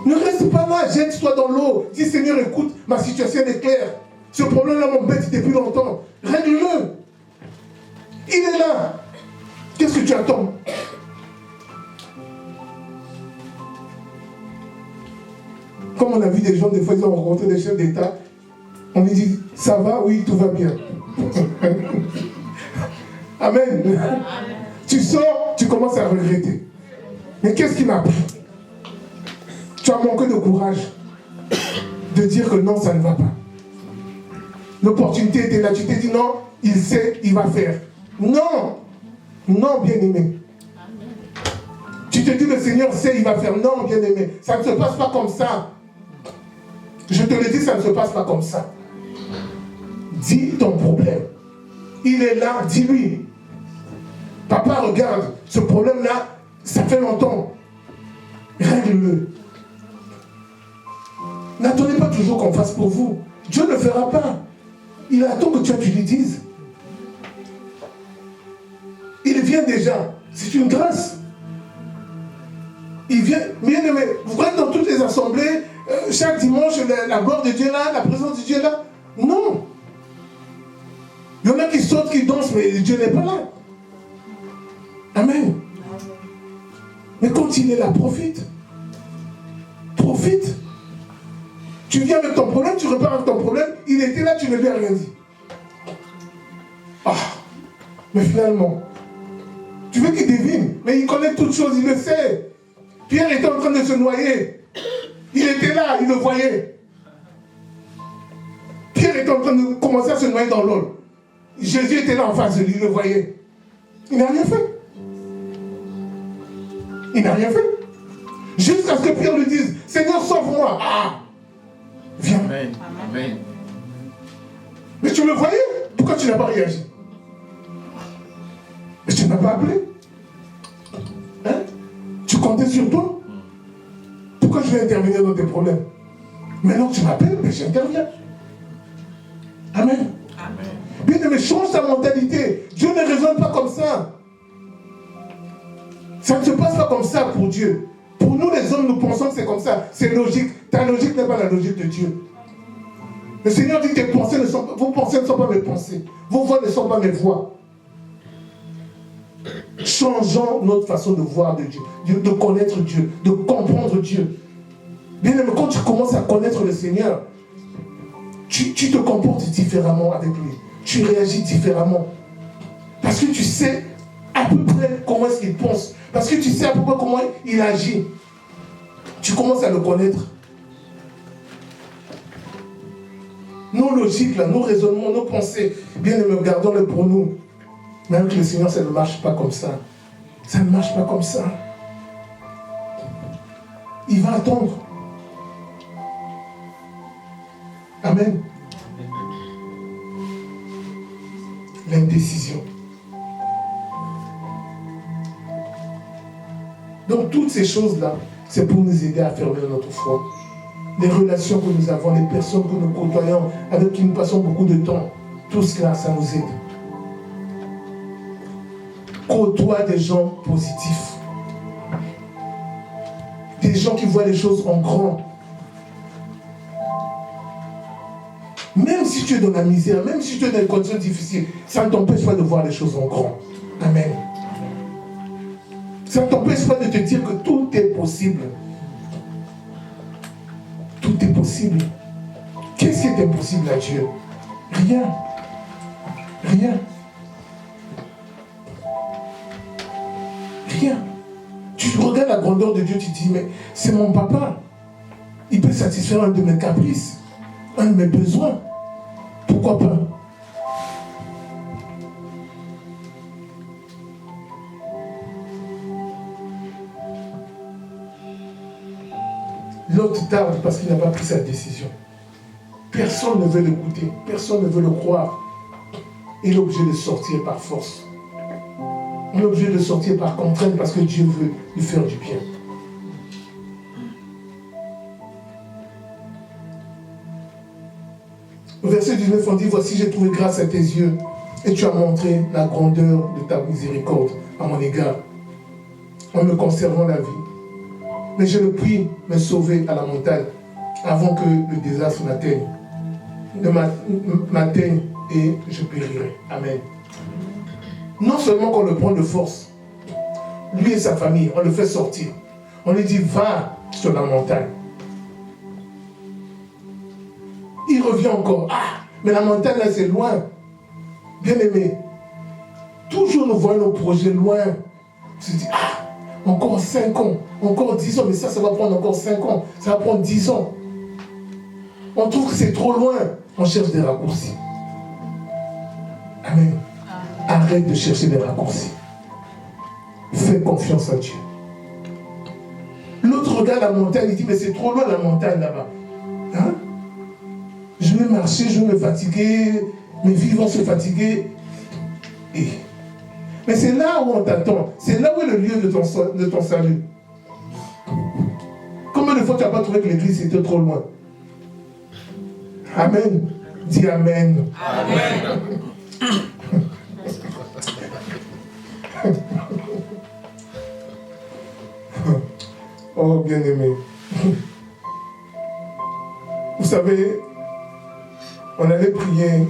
Ne reste pas là, jette-toi dans l'eau. Dis Seigneur, écoute, ma situation est claire. Ce problème-là m'embête depuis longtemps. Règle-le. Il est là. Qu'est-ce que tu attends? Comme on a vu des gens, des fois, ils ont rencontré des chefs d'État. On lui dit, ça va? Oui, tout va bien. Amen. Amen. Tu sors, tu commences à regretter. Mais qu'est-ce qui m'a pris? Tu as manqué de courage de dire que non, ça ne va pas. L'opportunité était là. Tu t'es dit non, il sait, il va faire. Non, non, bien-aimé. Tu te dis le Seigneur sait, il va faire. Non, bien-aimé. Ça ne se passe pas comme ça. Je te le dis, ça ne se passe pas comme ça. Dis ton problème. Il est là, dis-lui. Papa, regarde, ce problème-là, ça fait longtemps. Règle-le. N'attendez pas toujours qu'on fasse pour vous. Dieu ne le fera pas. Il attend que tu lui dises. Il vient déjà. C'est une grâce. Il vient. Bien aimé, vous voyez dans toutes les assemblées, chaque dimanche, la gloire de Dieu là, la présence de Dieu là. Non. Il y en a qui sautent, qui dansent, mais Dieu n'est pas là. Amen. Mais quand il est là, profite. Profite. Tu viens avec ton problème, tu repars avec ton problème. Il était là, tu ne lui as rien dit. Ah. Mais finalement, tu veux qu'il devine, mais il connaît toutes choses, il le sait. Pierre était en train de se noyer. Il était là, il le voyait. Pierre était en train de commencer à se noyer dans l'eau. Jésus était là en face de lui, il le voyait. Il n'a rien fait. Il n'a rien fait. Jusqu'à ce que Pierre lui dise, Seigneur, sauve-moi. Ah, viens. Amen. Amen. Mais tu le voyais. Pourquoi tu n'as pas réagi? Mais tu ne m'as pas appelé. Hein? Tu comptais sur toi. Pourquoi je vais intervenir dans tes problèmes? Maintenant tu m'appelles, mais j'interviens. Amen. Amen. Bien aimé, change ta mentalité. Dieu ne raisonne pas comme ça. Ça ne se passe pas comme ça pour Dieu. Pour nous les hommes, nous pensons que c'est comme ça. C'est logique. Ta logique n'est pas la logique de Dieu. Le Seigneur dit que vos pensées ne sont pas mes pensées. Vos voix ne sont pas mes voix. Changeons notre façon de voir de Dieu, de connaître Dieu, de comprendre Dieu. Bien aimé, quand tu commences à connaître le Seigneur, tu te comportes différemment avec lui. Tu réagis différemment. Parce que tu sais à peu près comment est-ce qu'il pense. Parce que tu sais à peu près comment il agit. Tu commences à le connaître. Nos logiques, là, nos raisonnements, nos pensées, bien aimé, gardons-les pour nous. Mais avec le Seigneur, ça ne marche pas comme ça. Ça ne marche pas comme ça. Il va attendre. Amen. L'indécision. Donc toutes ces choses-là, c'est pour nous aider à fermer notre foi. Les relations que nous avons, les personnes que nous côtoyons, avec qui nous passons beaucoup de temps, tout cela, ça nous aide. Côtoie des gens positifs. Des gens qui voient les choses en grand. Même si tu es dans la misère, même si tu es dans des conditions difficiles, ça ne t'empêche pas de voir les choses en grand. Amen. Ça ne t'empêche pas de te dire que tout est possible. Tout est possible. Qu'est-ce qui est impossible à Dieu? Rien. Rien. Rien. Tu regardes la grandeur de Dieu, tu te dis, mais c'est mon papa. Il peut satisfaire un de mes caprices, un de mes besoins. Pourquoi pas? L'autre tarde parce qu'il n'a pas pris sa décision. Personne ne veut l'écouter, personne ne veut le croire. Il est obligé de sortir par force. On est obligé de sortir par contrainte parce que Dieu veut lui faire du bien. Au verset 19, on dit, voici, j'ai trouvé grâce à tes yeux et tu as montré la grandeur de ta miséricorde à mon égard en me conservant la vie. Mais je le prie me sauver à la montagne avant que le désastre m'atteigne et je périrai. Amen. Non seulement qu'on le prend de force, lui et sa famille, on le fait sortir. On lui dit, va sur la montagne. Il revient encore. Ah, mais la montagne là, c'est loin. Bien aimé, toujours nous voyons nos projets loin. On se dit, ah, encore 5 ans, encore 10 ans, mais ça va prendre encore 5 ans, ça va prendre 10 ans. On trouve que c'est trop loin, on cherche des raccourcis. Amen. Arrête de chercher des raccourcis. Fais confiance à Dieu. L'autre regarde la montagne, il dit, mais c'est trop loin la montagne là-bas. Hein? vais marcher, je vais me fatiguer, mes vies vont se fatiguer. Mais c'est là où on t'attend. C'est là où est le lieu de ton salut. Combien de fois tu n'as pas trouvé que l'église était trop loin? Amen. Dis Amen. Amen. Oh, bien-aimé. Vous savez, on allait prier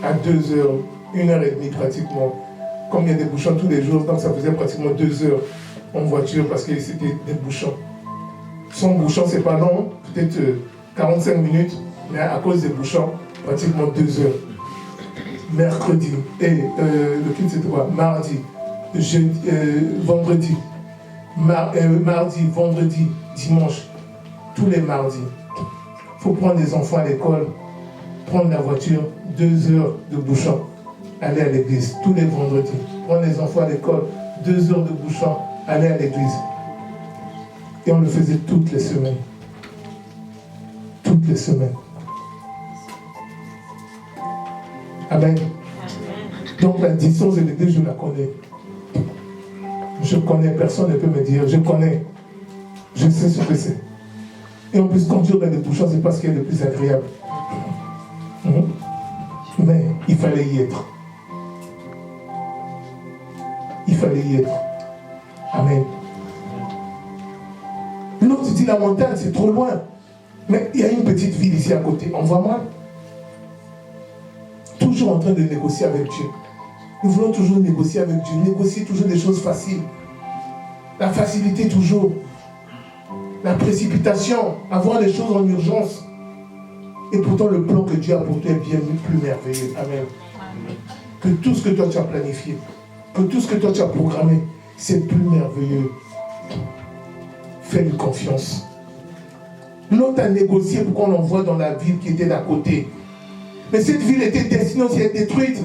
à 2h, 1h30 pratiquement. Comme il y a des bouchons tous les jours, donc ça faisait pratiquement 2 heures en voiture parce que c'était des bouchons. Sans bouchon, c'est pas long, peut-être 45 minutes, mais à cause des bouchons, pratiquement 2 heures. Mercredi, le culte c'était quoi? Mardi, vendredi. Mardi, vendredi, dimanche, tous les mardis. Il faut prendre les enfants à l'école, prendre la voiture, 2 heures de bouchon, aller à l'église, tous les vendredis. Prendre les enfants à l'école, 2 heures de bouchon, aller à l'église. Et on le faisait toutes les semaines. Toutes les semaines. Amen. Donc la distance de l'église, je la connais. Je connais, personne ne peut me dire, je connais. Je sais ce que c'est. Et en plus, quand Dieu met des bouchons, c'est parce qu'il est le plus agréable. Mais il fallait y être. Il fallait y être. Amen. L'autre dit la montagne, c'est trop loin. Mais il y a une petite ville ici à côté. Envoie-moi. Toujours en train de négocier avec Dieu. Nous voulons toujours négocier avec Dieu. Négocier toujours des choses faciles. La facilité toujours. La précipitation. Avoir les choses en urgence. Et pourtant le plan que Dieu a pour toi est bien plus merveilleux. Amen. Que tout ce que toi tu as planifié, que tout ce que toi tu as programmé, c'est plus merveilleux. Fais-lui confiance. L'autre a négocié pour qu'on l'envoie dans la ville qui était d'à côté. Mais cette ville était destinée aussi à être détruite.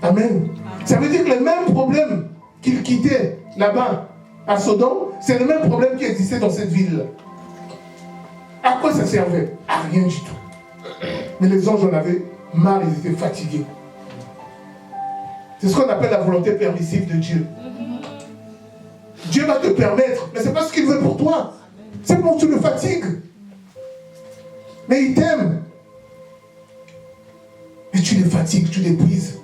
Amen. Ça veut dire que les mêmes problèmes qu'il quittait là-bas, à Sodome, c'est le même problème qui existait dans cette ville. À quoi ça servait? À rien du tout. Mais les anges en avaient marre, ils étaient fatigués. C'est ce qu'on appelle la volonté permissive de Dieu. Dieu va te permettre, mais ce n'est pas ce qu'il veut pour toi. C'est pour que tu le fatigues. Mais il t'aime. Mais tu les fatigues, tu l'épuises.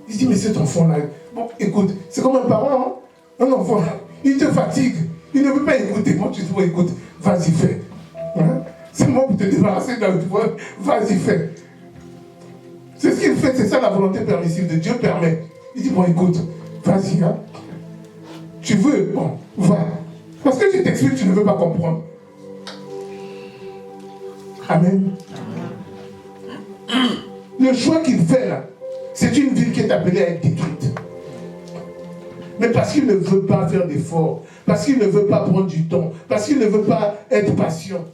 Il dit, mais cet enfant-là, bon, écoute, c'est comme un parent, hein? Un enfant, il te fatigue. Il ne veut pas écouter. Moi, tu dis, bon, écoute, vas-y, fais. Hein? C'est moi pour te débarrasser d'un pouvoir, vas-y, fais. C'est ce qu'il fait, c'est ça la volonté permissive de Dieu permet. Il dit, bon, écoute, vas-y, hein? Tu veux, bon, va. Parce que je t'explique, tu ne veux pas comprendre. Amen. Le choix qu'il fait là, c'est une ville qui est appelée à être détruite. Mais parce qu'il ne veut pas faire d'efforts, parce qu'il ne veut pas prendre du temps, parce qu'il ne veut pas être patient.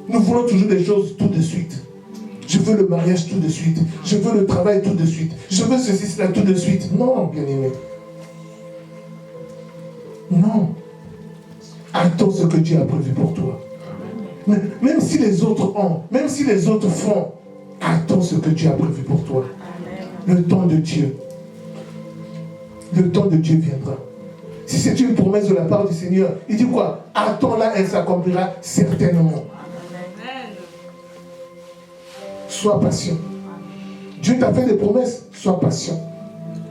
Nous voulons toujours des choses tout de suite. Je veux le mariage tout de suite. Je veux le travail tout de suite. Je veux ceci, cela tout de suite. Non, bien-aimé. Non. Attends ce que Dieu a prévu pour toi. Même si les autres ont, même si les autres font, attends ce que Dieu a prévu pour toi. Le temps de Dieu. Le temps de Dieu viendra. Si c'est une promesse de la part du Seigneur, il dit quoi? Attends-la, elle s'accomplira certainement. Sois patient. Dieu t'a fait des promesses, sois patient.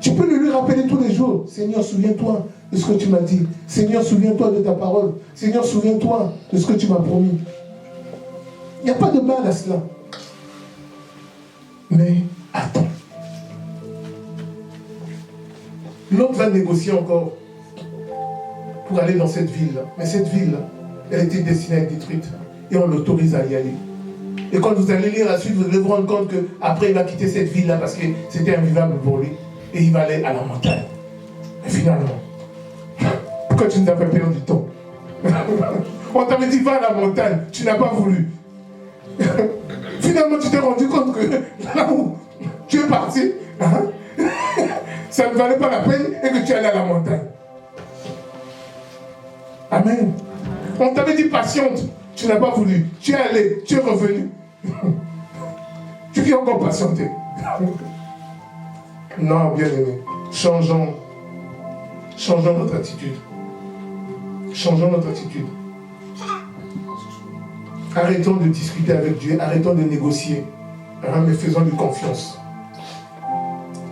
Tu peux lui rappeler tous les jours. Seigneur, souviens-toi de ce que tu m'as dit. Seigneur, souviens-toi de ta parole. Seigneur, souviens-toi de ce que tu m'as promis. Il n'y a pas de mal à cela. Mais attends. L'autre va négocier encore pour aller dans cette ville-là. Mais cette ville-là, elle était destinée à être détruite. Et on l'autorise à y aller. Et quand vous allez lire la suite, vous allez vous rendre compte qu'après il va quitter cette ville-là parce que c'était invivable pour lui. Et il va aller à la montagne. Et finalement, pourquoi tu nous as fait perdre du temps? On t'avait dit va à la montagne, tu n'as pas voulu. Finalement, tu t'es rendu compte que là où tu es parti, hein, ça ne valait pas la peine et que tu allais à la montagne. Amen. On t'avait dit patiente. Tu n'as pas voulu. Tu es allé, tu es revenu. Tu veux encore patienter. Non, bien aimé. Changeons notre attitude. Changeons notre attitude. Arrêtons de discuter avec Dieu, arrêtons de négocier, mais faisons-lui confiance.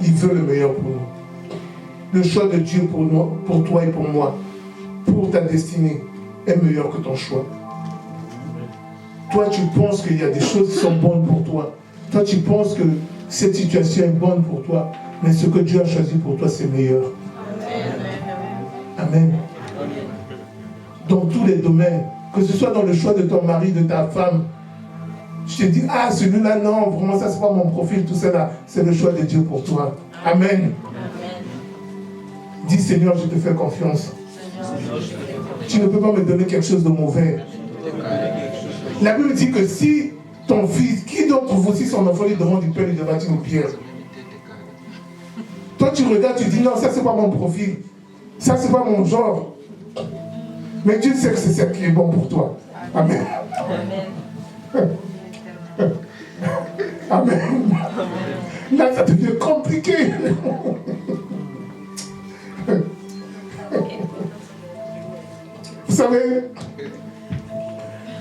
Il veut le meilleur pour nous. Le choix de Dieu pour nous, pour toi et pour moi, pour ta destinée, est meilleur que ton choix. Toi, tu penses qu'il y a des choses qui sont bonnes pour toi. Toi, tu penses que cette situation est bonne pour toi, mais ce que Dieu a choisi pour toi, c'est meilleur. Amen. Dans tous les domaines, que ce soit dans le choix de ton mari, de ta femme, je te dis, ah, celui-là, non, vraiment, ça, c'est pas mon profil, tout ça là, c'est le choix de Dieu pour toi. Amen. Dis, Seigneur, je te fais confiance. Tu ne peux pas me donner quelque chose de mauvais. La Bible dit que si ton fils, qui d'entre vous, si son enfant lui demande du pain, lui devra-t-il une pierre? Toi, tu regardes, tu dis, non, ça, c'est pas mon profil. Ça, c'est pas mon genre. Mais Dieu sait que c'est ce qui est bon pour toi. Amen. Amen. Là, ça devient compliqué. Vous savez,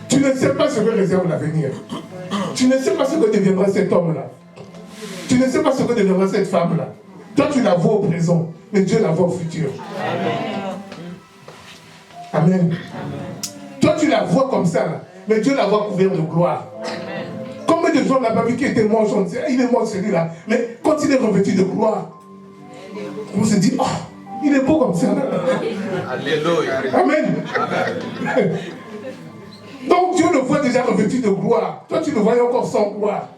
tu ne sais pas ce que réserve l'avenir. Tu ne sais pas ce que deviendra cet homme-là. Tu ne sais pas ce que deviendra cette femme-là. Toi, tu la vois au présent, mais Dieu la voit au futur. Amen. Amen. Toi, tu la vois comme ça, là, mais Dieu la voit couverte de gloire. Combien de gens n'ont pas vu qui était mort, on dit, il est mort celui-là. Mais quand il est revêtu de gloire, on se dit, oh, il est beau comme ça. Alléluia. Amen. Amen. Donc Dieu le voit déjà revêtu de gloire. Toi, tu le voyais encore sans gloire.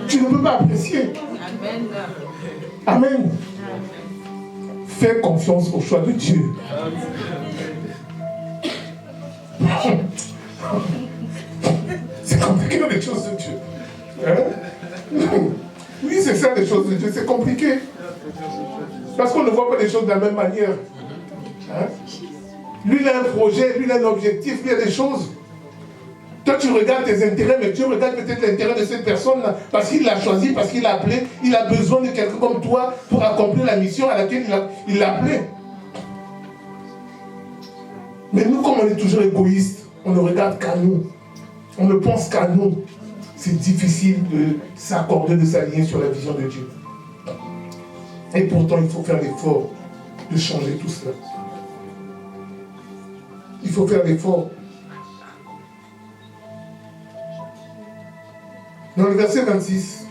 Tu ne peux pas apprécier. Amen. Amen. Fais confiance au choix de Dieu. C'est compliqué dans les choses de Dieu. Hein? Oui, c'est ça les choses de Dieu. C'est compliqué. Parce qu'on ne voit pas les choses de la même manière. Hein? Lui, il a un projet, lui, il a un objectif, lui, il a des choses. Toi, tu regardes tes intérêts, mais Dieu regarde peut-être l'intérêt de cette personne-là, parce qu'il l'a choisi, parce qu'il l'a appelé. Il a besoin de quelqu'un comme toi pour accomplir la mission à laquelle il l'a appelé. Mais nous, comme on est toujours égoïste, on ne regarde qu'à nous. On ne pense qu'à nous. C'est difficile de s'accorder, de s'aligner sur la vision de Dieu. Et pourtant, il faut faire l'effort de changer tout cela. Il faut faire l'effort. Dans le verset 26,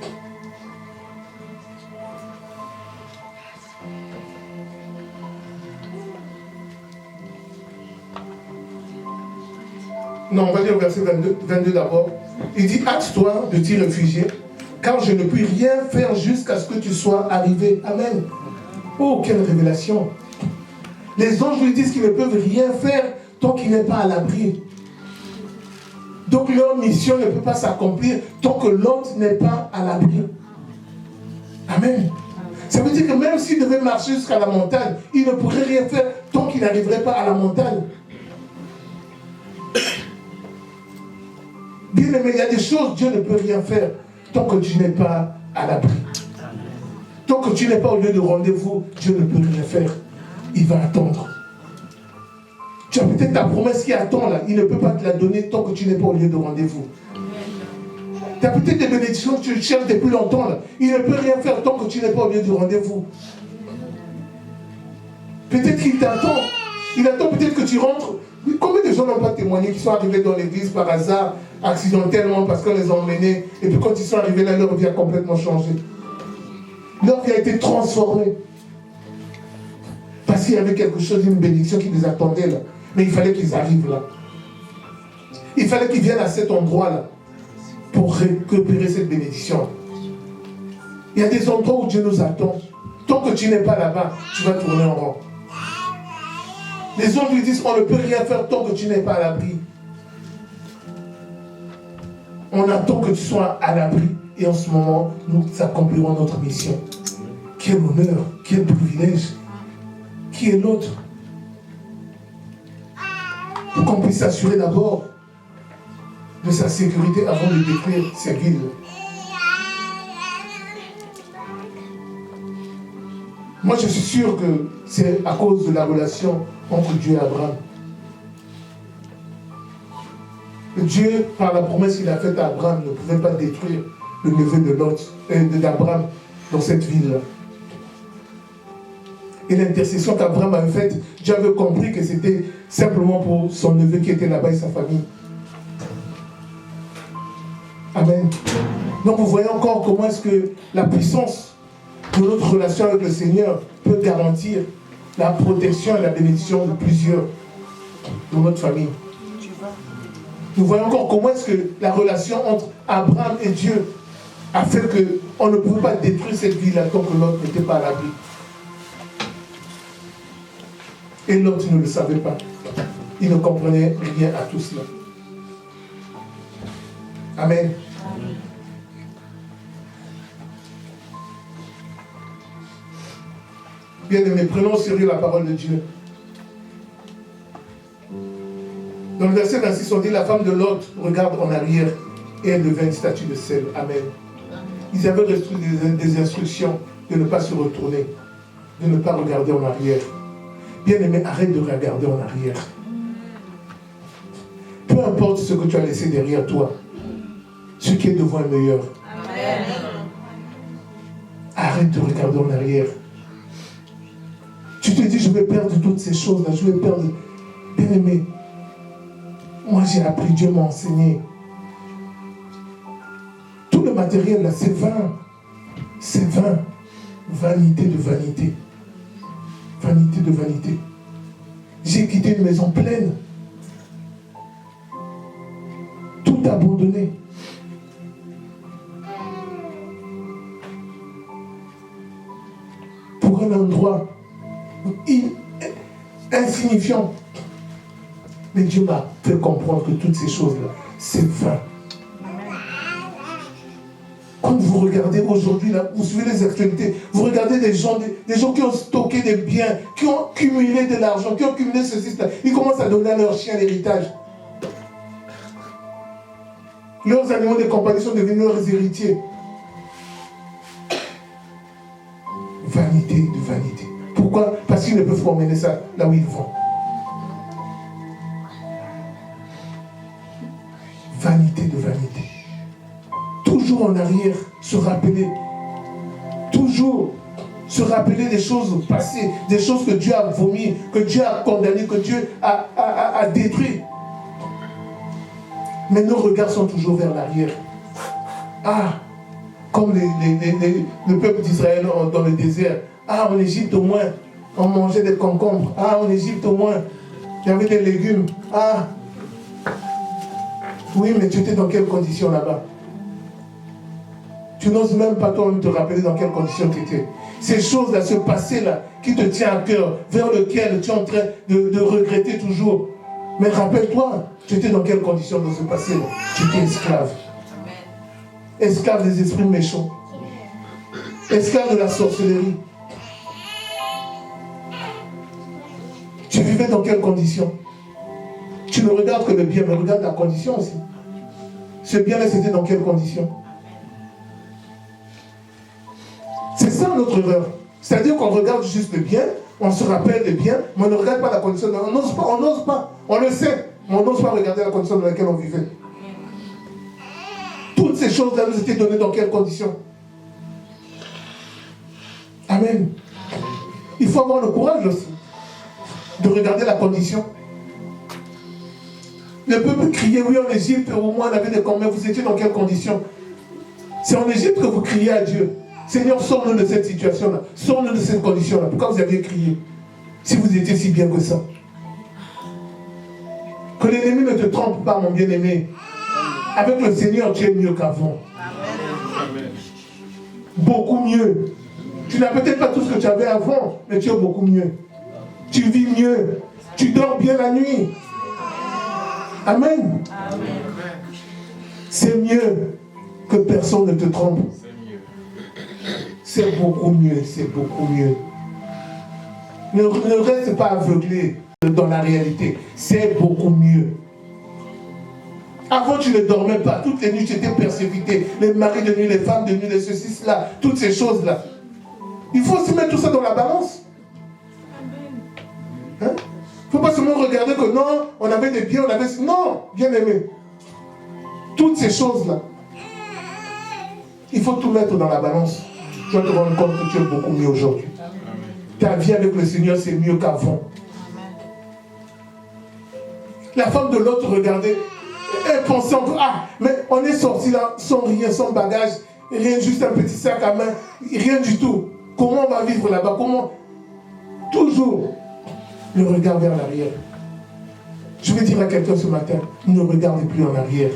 non, on va dire au verset 22 d'abord. Il dit, hâte-toi de t'y réfugier, car je ne puis rien faire jusqu'à ce que tu sois arrivé. Amen. Oh, quelle révélation. Les anges lui disent qu'ils ne peuvent rien faire tant qu'il n'est pas à l'abri. Donc leur mission ne peut pas s'accomplir tant que l'autre n'est pas à l'abri. Amen. Ça veut dire que même s'il devait marcher jusqu'à la montagne, il ne pourrait rien faire tant qu'il n'arriverait pas à la montagne. Bien aimé, il y a des choses, Dieu ne peut rien faire tant que tu n'es pas à l'abri. Tant que tu n'es pas au lieu de rendez-vous, Dieu ne peut rien faire. Il va attendre. Tu as peut-être ta promesse qui attend là. Il ne peut pas te la donner tant que tu n'es pas au lieu de rendez-vous. Tu as peut-être des bénédictions que tu cherches depuis longtemps là. Il ne peut rien faire tant que tu n'es pas au lieu du rendez-vous. Peut-être qu'il t'attend. Il attend peut-être que tu rentres. Combien de gens n'ont pas témoigné qui sont arrivés dans l'église par hasard, accidentellement, parce qu'on les a emmenés, et puis quand ils sont arrivés là, leur vie a complètement changé. Leur vie a été transformée. Parce qu'il y avait quelque chose, une bénédiction qui les attendait là. Mais il fallait qu'ils arrivent là. Il fallait qu'ils viennent à cet endroit-là pour récupérer cette bénédiction. Il y a des endroits où Dieu nous attend. Tant que tu n'es pas là-bas, tu vas tourner en rond. Les autres lui disent, on ne peut rien faire tant que tu n'es pas à l'abri. On attend que tu sois à l'abri. Et en ce moment, nous accomplirons notre mission. Quel honneur, quel privilège. Qui est l'autre? Pour qu'on puisse s'assurer d'abord de sa sécurité avant de détruire ces villes. Moi, je suis sûr que c'est à cause de la relation entre Dieu et Abraham. Dieu, par la promesse qu'il a faite à Abraham, ne pouvait pas détruire le neveu de Lot, d'Abraham dans cette ville-là. Et l'intercession qu'Abraham avait faite, Dieu avait compris que c'était simplement pour son neveu qui était là-bas et sa famille. Amen. Donc vous voyez encore comment est-ce que la puissance de notre relation avec le Seigneur peut garantir la protection et la bénédiction de plusieurs dans notre famille. Nous voyons encore comment est-ce que la relation entre Abraham et Dieu a fait qu'on ne pouvait pas détruire cette ville-là tant que l'autre n'était pas à l'abri. Et l'autre ne le savait pas. Il ne comprenait rien à tout cela. Amen. Bien-aimés, prenons au sérieux la parole de Dieu. Dans le verset 26, on dit la femme de Lot regarde en arrière et elle devint une statue de sel. Amen. Ils avaient reçu des instructions de ne pas se retourner, de ne pas regarder en arrière. Bien-aimé, arrête de regarder en arrière. Peu importe ce que tu as laissé derrière toi, ce qui est devant est meilleur. Amen. Arrête de regarder en arrière. Tu te dis, je vais perdre toutes ces choses-là, je vais perdre. Bien-aimé, moi j'ai appris, Dieu m'a enseigné. Tout le matériel là, c'est vain. C'est vain. Vanité de vanité. Vanité de vanité. J'ai quitté une maison pleine. Tout abandonné. Pour un endroit insignifiant. Mais Dieu m'a fait comprendre que toutes ces choses-là, c'est vain. Quand vous regardez aujourd'hui, là, vous suivez les actualités, vous regardez des gens qui ont stocké des biens, qui ont cumulé de l'argent, qui ont cumulé ceci, cela. Ils commencent à donner à leurs chiens l'héritage. Leurs animaux de compagnie sont devenus leurs héritiers. Vanité de vanité. Pourquoi? Parce qu'ils ne peuvent pas emmener ça là où ils vont. Vanité de vanité. Toujours en arrière, se rappeler. Toujours se rappeler des choses passées, des choses que Dieu a vomi, que Dieu a condamné, que Dieu a détruit. Mais nos regards sont toujours vers l'arrière. Ah, comme le peuple d'Israël dans le désert. Ah, en Égypte au moins, on mangeait des concombres. Ah, en Égypte au moins, il y avait des légumes. Ah, oui, mais tu étais dans quelles conditions là-bas? Tu n'oses même pas toi-même te rappeler dans quelles conditions tu étais. Ces choses-là, ce passé-là, qui te tient à cœur, vers lequel tu es en train de regretter toujours. Mais rappelle-toi, tu étais dans quelles conditions dans ce passé-là? Tu étais esclave. Esclave des esprits méchants. Esclave de la sorcellerie. Tu vivais dans quelles conditions? Tu ne regardes que le bien, mais regarde la condition aussi. Ce bien-là, c'était dans quelles conditions? C'est ça notre erreur. C'est-à-dire qu'on regarde juste le bien, on se rappelle le bien, mais on ne regarde pas la condition. On n'ose pas, on le sait, mais on n'ose pas regarder la condition dans laquelle on vivait. Toutes ces choses-là nous étaient données dans quelles conditions? Amen. Il faut avoir le courage aussi de regarder la condition. Le peuple criait, oui, en Égypte, au moins on avait des combats, vous étiez dans quelles conditions? C'est en Égypte que vous criez à Dieu. Seigneur, sors-nous de cette situation-là, sors-nous de cette condition-là. Pourquoi vous aviez crié si vous étiez si bien que ça? Que l'ennemi ne te trompe pas, mon bien-aimé. Avec le Seigneur, tu es mieux qu'avant. Beaucoup mieux. Tu n'as peut-être pas tout ce que tu avais avant, mais tu es beaucoup mieux. Tu vis mieux. Tu dors bien la nuit. Amen. C'est mieux que personne ne te trompe. C'est beaucoup mieux, c'est beaucoup mieux. Ne reste pas aveuglé dans la réalité. C'est beaucoup mieux. Avant, tu ne dormais pas. Toutes les nuits, tu étais persécuté. Les maris de nuit, les femmes de nuit, les ceci, cela. Toutes ces choses-là. Il faut aussi mettre tout ça dans la balance. Il ne faut pas seulement regarder que non, on avait des biens, on avait... Non, bien aimé. Toutes ces choses-là. Il faut tout mettre dans la balance. Tu vas te rendre compte que tu es beaucoup mieux aujourd'hui. Ta vie avec le Seigneur, c'est mieux qu'avant. La femme de l'autre regardait, elle pensait encore, ah, mais on est sorti là sans rien, sans bagage, rien, juste un petit sac à main, rien du tout. Comment on va vivre là-bas? Comment? Toujours le regard vers l'arrière. Je vais dire à quelqu'un ce matin, ne regardez plus en arrière.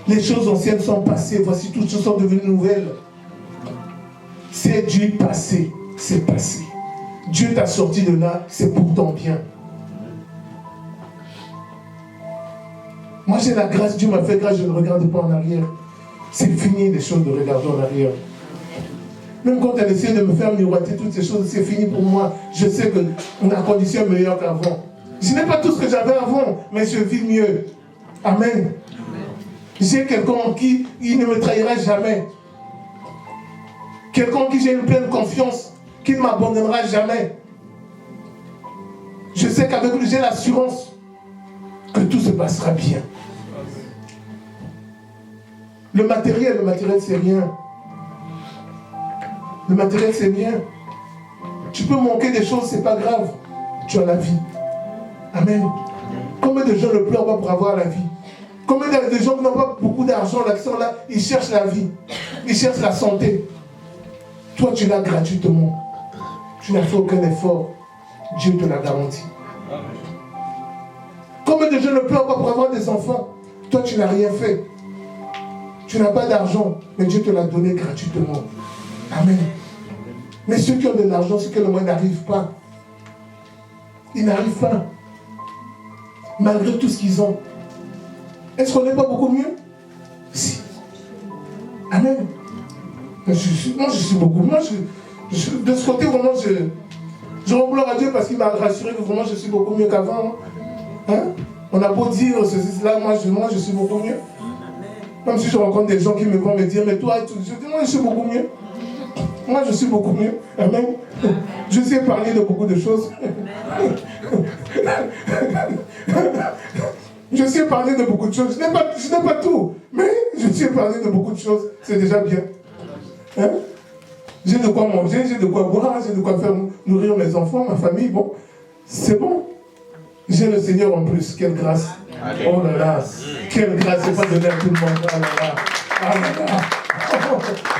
Les choses anciennes sont passées, voici toutes choses sont devenues nouvelles. C'est du passé, c'est passé. Dieu t'a sorti de là, c'est pour ton bien. Moi j'ai la grâce, Dieu m'a fait grâce, je ne regarde pas en arrière. C'est fini les choses de regarder en arrière. Même quand elle essaie de me faire miroiter toutes ces choses, c'est fini pour moi. Je sais que la condition est meilleure qu'avant. Je n'ai pas tout ce que j'avais avant, mais je vis mieux. Amen. J'ai quelqu'un en qui il ne me trahira jamais. Quelqu'un en qui j'ai une pleine confiance, qui ne m'abandonnera jamais. Je sais qu'avec lui, j'ai l'assurance que tout se passera bien. Le matériel, c'est rien. Le matériel, c'est rien. Tu peux manquer des choses, c'est pas grave. Tu as la vie. Amen. Combien de gens ne pleurent pas pour avoir la vie? Combien de gens qui n'ont pas beaucoup d'argent, là, qui sont là, ils cherchent la vie. Ils cherchent la santé. Toi, tu l'as gratuitement. Tu n'as fait aucun effort. Dieu te l'a garanti. Combien de gens ne pleurent pas pour avoir des enfants? Toi, tu n'as rien fait. Tu n'as pas d'argent, mais Dieu te l'a donné gratuitement. Amen. Mais ceux qui ont de l'argent, ceux qui ont le moyen n'arrivent pas. Ils n'arrivent pas. Malgré tout ce qu'ils ont. Est-ce qu'on n'est pas beaucoup mieux? Si. Amen. Moi, je suis beaucoup mieux. De ce côté, vraiment, je rends gloire à Dieu parce qu'il m'a rassuré que vraiment, je suis beaucoup mieux qu'avant. Hein? On a beau dire ceci, cela, moi, je suis beaucoup mieux. Même si je rencontre des gens qui me vont me dire, mais toi, je dis, moi, je suis beaucoup mieux. Moi, je suis beaucoup mieux. Amen. Je sais parler de beaucoup de choses. Je sais parler de beaucoup de choses. Je n'ai pas tout, mais je sais parler de beaucoup de choses. C'est déjà bien. Hein? J'ai de quoi manger, j'ai de quoi boire, j'ai de quoi faire nourrir mes enfants, ma famille. Bon, c'est bon. J'ai le Seigneur en plus. Quelle grâce. Amen. Oh là là. Quelle grâce. C'est pas donné à tout le monde. Ah là là. Ah là là.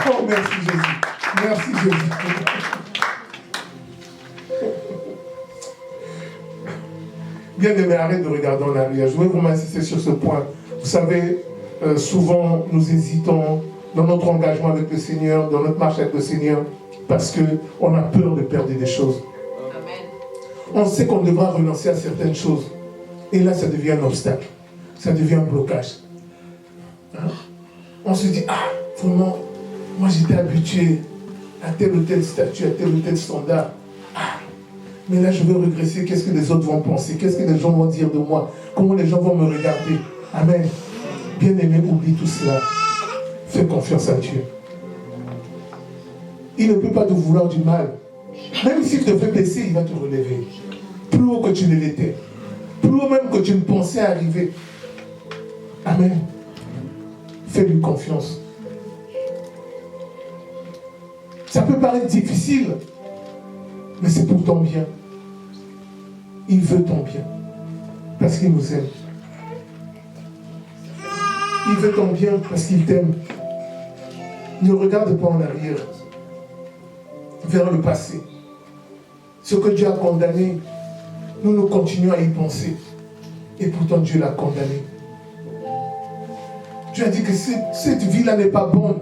Oh, merci Jésus. Merci Jésus. Bien aimé, arrête de regarder en arrière. Je voudrais vraiment insister sur ce point. Vous savez, souvent nous hésitons dans notre engagement avec le Seigneur, dans notre marche avec le Seigneur, parce qu'on a peur de perdre des choses. Amen. On sait qu'on devra renoncer à certaines choses. Et là, ça devient un obstacle. Ça devient un blocage. Hein? On se dit, ah, vraiment, moi j'étais habitué à tel ou tel statut, à tel ou tel standard. Ah, mais là je vais regresser, qu'est-ce que les autres vont penser? Qu'est-ce que les gens vont dire de moi? Comment les gens vont me regarder? Amen. Bien-aimé, oublie tout cela. Fais confiance à Dieu. Il ne peut pas te vouloir du mal. Même s'il te fait baisser, il va te relever. Plus haut que tu ne l'étais. Plus haut même que tu ne pensais arriver. Amen. Fais-lui confiance. Ça peut paraître difficile, mais c'est pour ton bien. Il veut ton bien, parce qu'il nous aime. Il veut ton bien parce qu'il t'aime. Ne regarde pas en arrière, vers le passé. Ce que Dieu a condamné, nous continuons à y penser. Et pourtant Dieu l'a condamné. Dieu a dit que cette vie-là n'est pas bonne.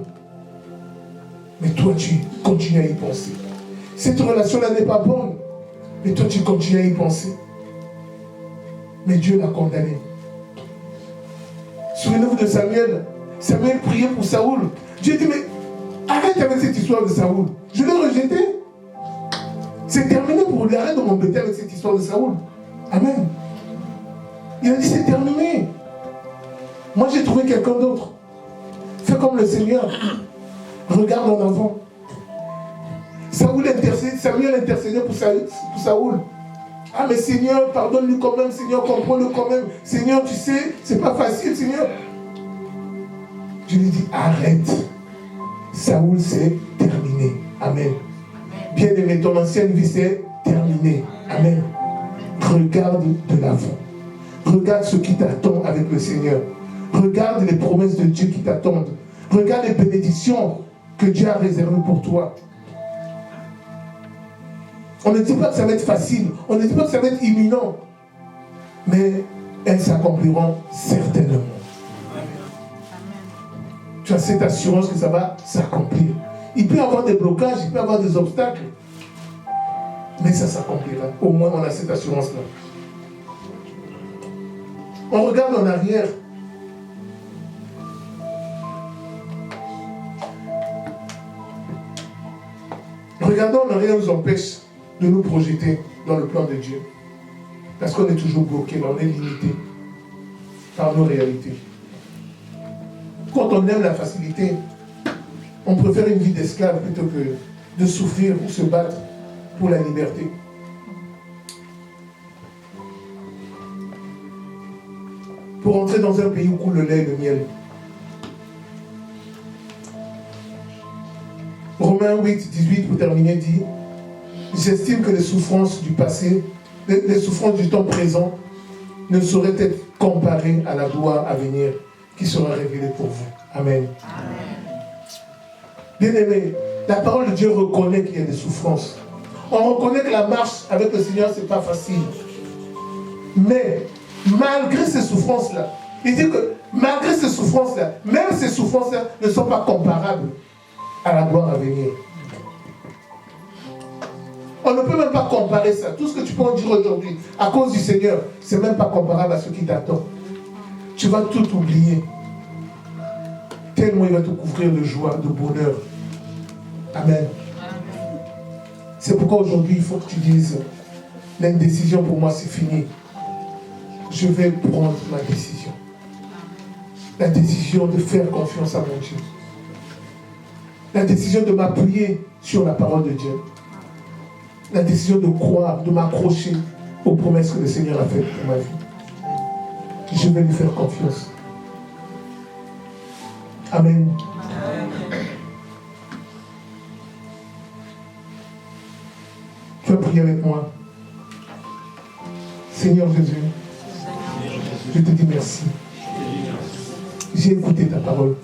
Mais toi, tu continues à y penser. Cette relation-là n'est pas bonne. Mais toi, tu continues à y penser. Mais Dieu l'a condamné. Souvenez-vous de Samuel. Samuel priait pour Saoul. Dieu dit, mais arrête avec cette histoire de Saoul. Je l'ai rejeté. C'est terminé pour lui. Arrête de m'embêter avec cette histoire de Saoul. Amen. Il a dit, c'est terminé. Moi, j'ai trouvé quelqu'un d'autre. Fais comme le Seigneur. Regarde en avant. Samuel intercédait pour Saoul. Ah, mais Seigneur, pardonne-lui quand même. Seigneur, comprends-le quand même. Seigneur, tu sais, c'est pas facile, Seigneur. Je lui dis, arrête. Saoul, c'est terminé. Amen. Bien-aimé, ton ancienne vie, c'est terminé. Amen. Regarde de l'avant. Regarde ce qui t'attend avec le Seigneur. Regarde les promesses de Dieu qui t'attendent. Regarde les bénédictions que Dieu a réservées pour toi. On ne dit pas que ça va être facile. On ne dit pas que ça va être imminent. Mais elles s'accompliront certainement. Tu as cette assurance que ça va s'accomplir. Il peut y avoir des blocages, il peut y avoir des obstacles. Mais ça s'accomplira. Au moins, on a cette assurance-là. On regarde en arrière. Regardons en arrière nous empêche de nous projeter dans le plan de Dieu. Parce qu'on est toujours bloqué, on est limité par nos réalités. Quand on aime la facilité, on préfère une vie d'esclave plutôt que de souffrir ou se battre pour la liberté. Pour entrer dans un pays où coule le lait et le miel. Romains 8, 18 pour terminer dit: j'estime que les souffrances du passé, les souffrances du temps présent ne sauraient être comparées à la gloire à venir qui sera révélée pour vous. Amen. Bien-aimé, la parole de Dieu reconnaît qu'il y a des souffrances. On reconnaît que la marche avec le Seigneur, ce n'est pas facile. Mais, malgré ces souffrances-là, il dit que malgré ces souffrances-là, même ces souffrances-là ne sont pas comparables à la gloire à venir. On ne peut même pas comparer ça. Tout ce que tu peux en dire aujourd'hui, à cause du Seigneur, ce n'est même pas comparable à ce qui t'attend. Tu vas tout oublier. Tellement il va te couvrir de joie, de bonheur. Amen. C'est pourquoi aujourd'hui, il faut que tu dises, l'indécision pour moi, c'est fini. Je vais prendre ma décision. La décision de faire confiance à mon Dieu. La décision de m'appuyer sur la parole de Dieu. La décision de croire, de m'accrocher aux promesses que le Seigneur a faites pour ma vie. Je vais lui faire confiance. Amen. Tu vas prier avec moi. Seigneur Jésus, je te dis merci. J'ai écouté ta parole.